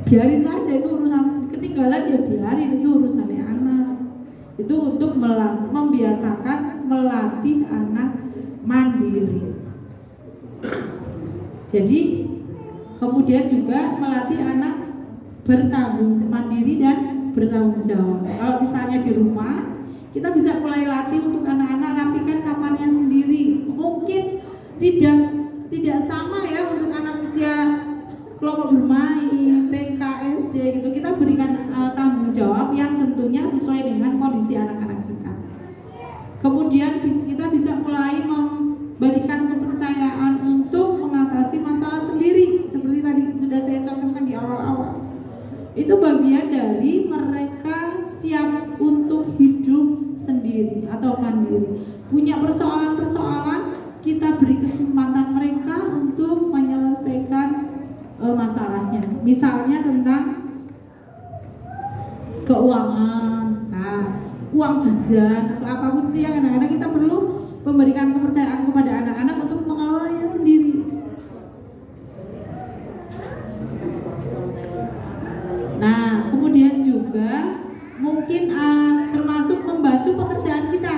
Biarin saja, itu urusan ketinggalan ya biarin, itu urusannya anak. Itu untuk membiasakan melatih anak mandiri. Jadi kemudian juga melatih anak mandiri dan bertanggung jawab. Kalau misalnya di rumah, kita bisa mulai latih untuk anak-anak rapikan kamarnya sendiri. Mungkin tidak sama ya untuk anak usia kelompok bermain, TK, SD gitu. Kita berikan tanggung jawab yang tentunya sesuai dengan kondisi anak-anak kita. Kemudian kita bisa mulai memberikan kepercayaan untuk mengatasi masalah sendiri. Seperti tadi sudah saya contohkan di awal-awal. Itu bagian dari mereka siap untuk hidup sendiri atau mandiri. Punya persoalan-persoalan, kita beri kesempatan mereka untuk menyelesaikan masalahnya. Misalnya tentang keuangan, uang jajan atau apapun itu yang kadang-kadang kita perlu memberikan kepercayaan kepada anak-anak untuk mengelolanya sendiri. Nah, kemudian juga mungkin termasuk membantu pekerjaan kita,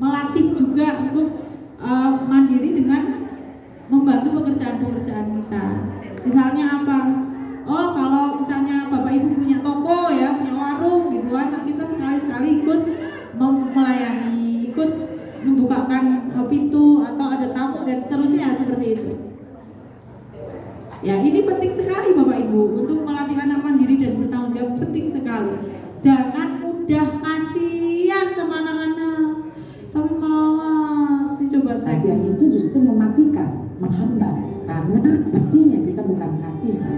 melatih juga untuk mandiri dengan membantu pekerjaan-pekerjaan kita. Misalnya apa? Oh, kalau misalnya bapak ibu punya toko ya, punya warung gitu, anak kita sekali-sekali ikut melayani, ikut membukakan pintu atau ada tamu dan seterusnya seperti itu. Ya, ini penting sekali Bapak Ibu untuk melatih anak mandiri dan bertanggung jawab, penting sekali. Jangan mudah kasihan sama anak-anak, tapi malas. Coba kasihan itu justru mematikan, menghambat, karena mestinya kita bukan kasihan.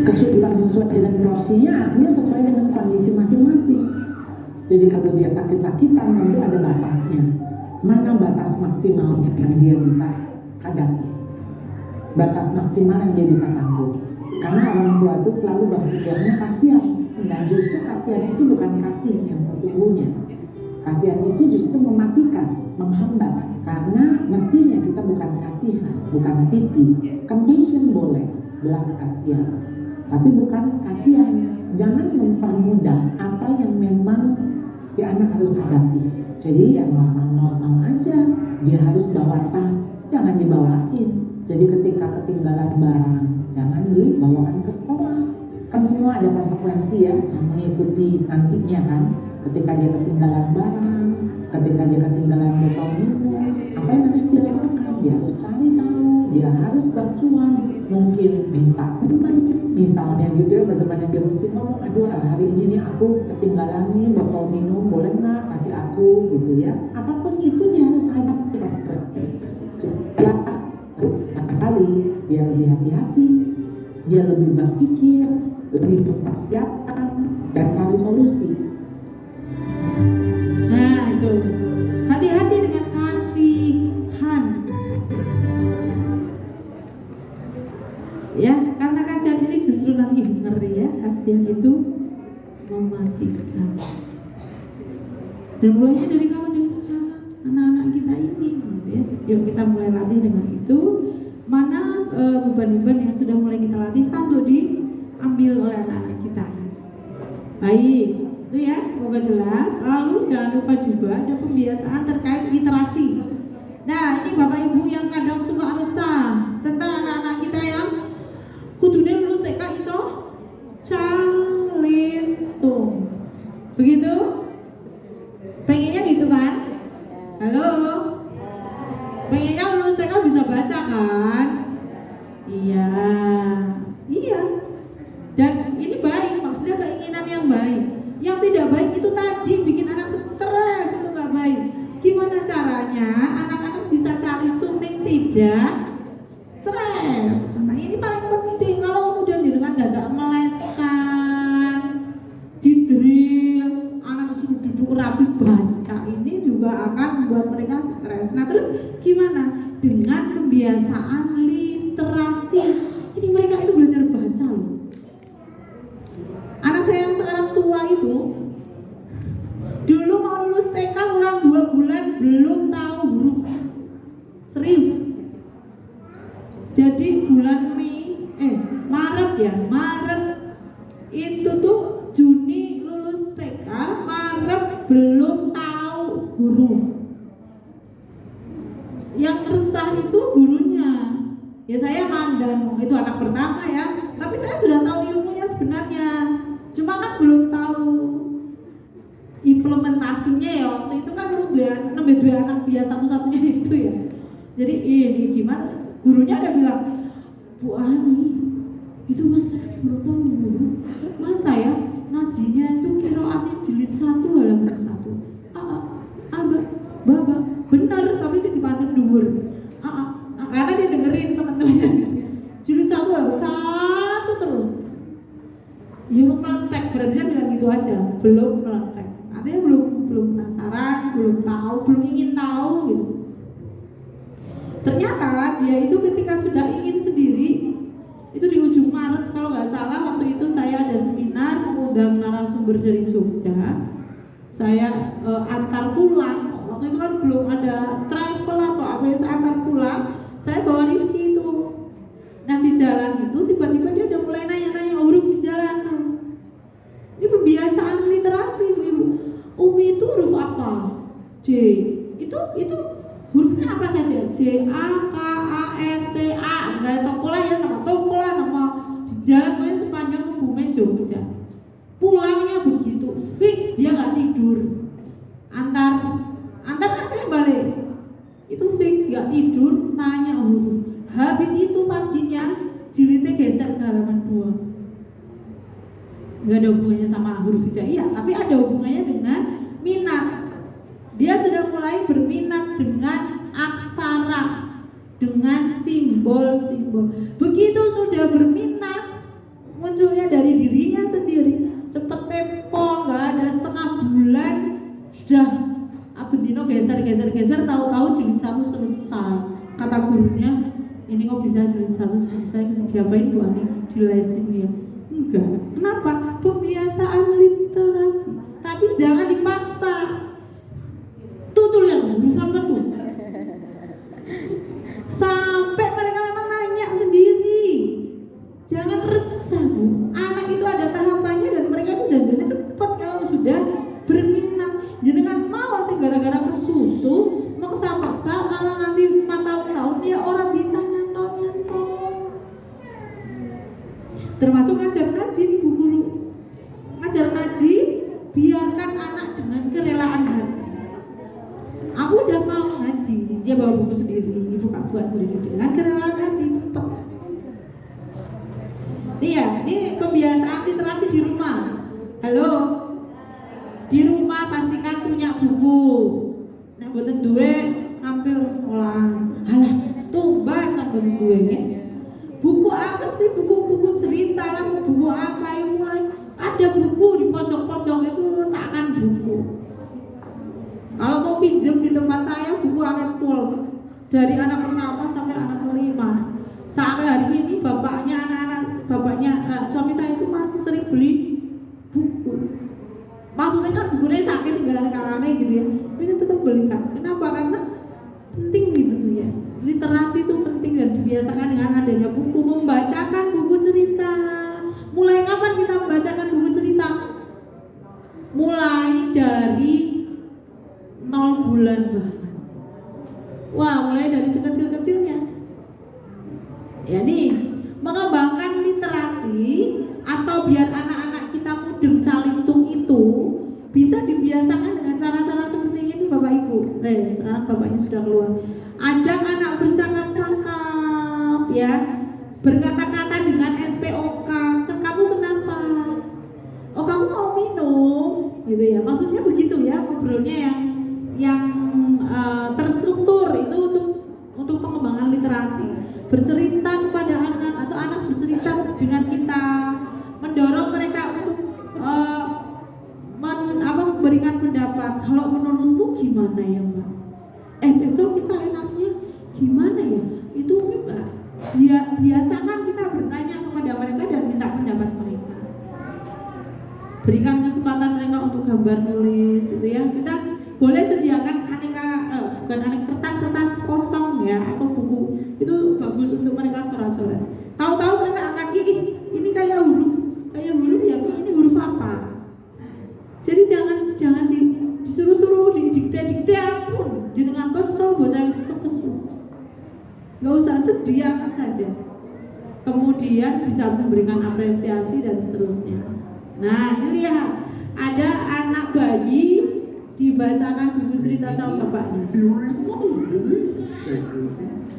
Kesulitan sesuai dengan porsinya, artinya sesuai dengan kondisi masing-masing. Jadi kalau dia sakit-sakitan, tentu ada batasnya. Mana batas maksimalnya yang dia bisa hadapi, batas maksimal yang dia bisa tanggung. Karena orang tua itu selalu berpikirnya kasihan, dan justru kasihan itu bukan kasih yang sesungguhnya. Kasihan itu justru mematikan, menghambat, karena mestinya kita bukan kasihan, bukan pity. Compassion boleh, belas kasihan, tapi bukan kasihan. Jangan mempermudah apa yang memang si anak harus hadapi. Jadi ya normal-normal aja, dia harus bawa tas, jangan dibawain. Jadi ketika ketinggalan barang, jangan dibawakan ke sekolah. Kan semua ada konsekuensi ya, yang mengikuti nantinya kan. Ketika dia ketinggalan barang, Ketika dia ketinggalan botol minum, apa yang harus dia lakukan? Dia harus cari tahu, dia harus berjuang, mungkin minta teman, misalnya gitu ya. Bagaimana dia mesti ngomong, aduh hari ini nih aku ketinggalan nih botol minum, boleh nggak kasih aku gitu ya. Apapun itu dia harus hadapi. Ya, kali dia lebih hati-hati, dia lebih berpikir, lebih mempersiapkan dan cari solusi. Nah itu, hati-hati dengan kasihan. Ya, karena kasihan ini justru nanti ngeri ya. Kasihan itu mematikan. Dan mulainya dari kawan dari sekarang, anak-anak kita ini gitu ya. Yuk kita mulai latih dengan itu. Mana beban-beban yang sudah mulai kita latihkan untuk diambil oleh anak-anak kita. Baik, itu ya, semoga jelas. Lalu jangan lupa juga ada pembiasaan terkait literasi. Nah, ini Bapak Ibu yang kadang suka resah tentang anak-anak kita yang kudune lulus TK iso calistung. Begitu? Pengennya gitu kan? Halo? Pengennya lulus TK bisa baca kan? Iya. Iya. Dan ini baik, maksudnya keinginan yang baik. Yang tidak baik itu tadi bikin anak stres, itu nggak baik. Gimana caranya anak-anak bisa calistung tidak stres? Nah ini paling penting. Kalau kemudian dengan gagak meleskan, didrill, anak disuruh duduk rapi baca, ini juga akan membuat mereka stres. Nah terus gimana? Dengan kebiasaan literasi. Ini mereka itu belajar baca loh. Anak saya yang sekarang tua itu dulu mau lulus TK kurang 2 bulan belum tahu huruf. Serius. Jadi bulan Maret itu tuh Juni lulus TK, Maret belum tahu huruf. Yang resah itu gurunya. Ya saya mandang itu anak pertama ya, tapi saya sudah tahu ilmunya sebenarnya. Cuma kan belum tahu implementasinya ya. Waktu itu kan nambah dua anak dia satu-satunya itu ya. Jadi ini gimana? Gurunya ada bilang, Bu Ani, itu Mas Rifki belum tahu huruf. Masa ya ngajinya itu qiraatnya jilid 1 halaman 1. Baba, benar tapi sih dipandang dhuwur. Karena dia dengerin teman-temannya. Jilid 1 halaman 1 terus. Ya meletek, berarti saya bilang gitu aja, belum meletek. Artinya belum penasaran, belum tahu, belum ingin tahu gitu. Ternyata dia itu ketika sudah ingin sendiri, itu di ujung Maret kalau nggak salah, waktu itu saya ada seminar mengundang narasumber dari Jogja. Saya antar pulang, waktu itu kan belum ada travel atau apa ya, saya antar pulang, saya bawa Rifki itu. Nah di jalan itu tiba-tiba dia udah mulai nanya-nanya huruf di jalan tuh. Ini pembiasaan literasi Bu. Umi itu huruf apa? J. Itu hurufnya apa saja? J, A, K, A, N, T, A. Misalnya Tokola ya, nama Tokola, nama di jalan main sepanjang Kebumen Jogja. Pulangnya begitu fix, dia nggak tidur. Antar kan saya balik. Itu fix nggak tidur, tanya huruf. Habis itu paginya jilidnya geser ke halaman 2. Nggak ada hubungannya sama huruf hijaiyah, tapi ada hubungannya dengan minat. Dia sudah mulai berminat dengan aksara, dengan simbol-simbol. Begitu sudah berminat, munculnya dari dirinya sendiri. Cepet tempo, nggak ada setengah bulan sudah Abendino geser, tahu-tahu jilid 1 selesai. Kata gurunya, ini kok bisa jilid 1 selesai? Diapain Bu Ani? Dilesin dia? Enggak. Kenapa? Pembiasaan literasi. Tapi jangan dipaksa. Tuh lihat huruf apa tuh? Sampai mereka memang nanya sendiri. Jangan resah Bu. Anak itu ada tahapannya dan mereka itu janjinya cepat kalau sudah berminat. Jangan mau sih gara-gara kesusu maksa-maksa malah nanti 4 tahun dia orang bisa nyantol. Termasuk ngajar ngaji nih Bu Guru. Ngajar ngaji biarkan anak dengan kerelaan hati. bawa buku sendiri, buka sendiri dengan kerelaan hati, cepat. Ini pembiasaan literasi di rumah. Halo, di rumah pastikan punya buku. Nek boten duwe hampir sekolah. Halah, tumbas sampeyan duwe ya. Buku apa sih? Buku cerita lah, buku apa yang mulai ada buku di pojok-pojok itu letakkan buku. Kalau mau pinjam di tempat saya buku akan full dari anak pertama sampai anak kelima. Sampai hari ini suami saya itu masih sering beli buku. Maksudnya kan bukunya sakit tinggalan karane gitu ya. Ini tetap belikan. Kenapa? Karena penting gitu tuh ya. Literasi itu penting dan dibiasakan dengan adanya buku, membacakan buku cerita. Mulai kapan kita membacakan buku cerita? Mulai dari 0 bulan bahkan. Wah, mulai dari sekecil-kecilnya. Ya nih, mengembangkan literasi atau biar anak-anak kita mudeng calistung itu bisa dibiasakan dengan cara-cara seperti ini Bapak Ibu. Sekarang Bapaknya sudah keluar. Ajak anak bercakap-cakap ya. Berkata-kata dengan SPOK. Kamu kenapa? Oh, kamu mau minum gitu ya. Maksudnya begitu ya, ngobrolnya yang terstruktur itu untuk pengembangan literasi. Bercerita kepada anak atau anak bercerita dengan kita, mendorong mereka untuk memberikan pendapat. Kalau menurutku gimana ya Mbak? Besok kita enaknya gimana ya? Itu Mbak. Biasakan kita bertanya kepada mereka dan minta pendapat mereka. Berikan kesempatan mereka untuk gambar nulis, gitu ya. Kita boleh sediakan kertas-kertas kosong ya atau buku. Itu bagus untuk mereka coret-coret. Tahu-tahu mereka akan ini kayak huruf ya, ini huruf apa? Jadi jangan disuruh-suruh didikte ampun, dengan kesel bocah kesel. Nggak usah, sediakan saja. Kemudian bisa memberikan apresiasi dan seterusnya. Nah, ini lihat ada anak bayi dibacakan buku cerita sama bapaknya.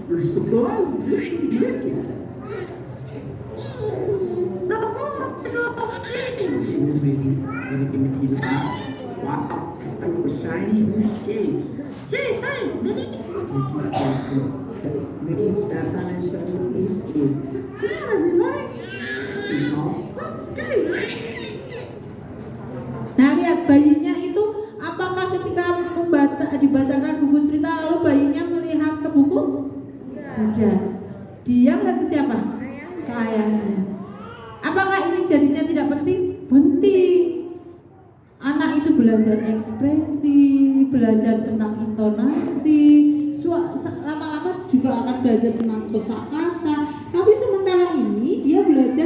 You're surprised. You should get it. Wow, it's shiny new skates. Gee, thanks, Minnie. Mickey's definitely shiny new skates. Come on, everybody. Let's skate. Nah, lihat bayinya itu, apakah ketika dibacakan buku cerita lalu bayinya melihat ke buku? Tidak. Dia melihat ke siapa? Ke ayahnya. Apakah ini jadinya tidak penting? Penting. Anak itu belajar ekspresi, belajar tentang intonasi, lama-lama juga akan belajar tentang kosakata. Tapi sementara ini dia belajar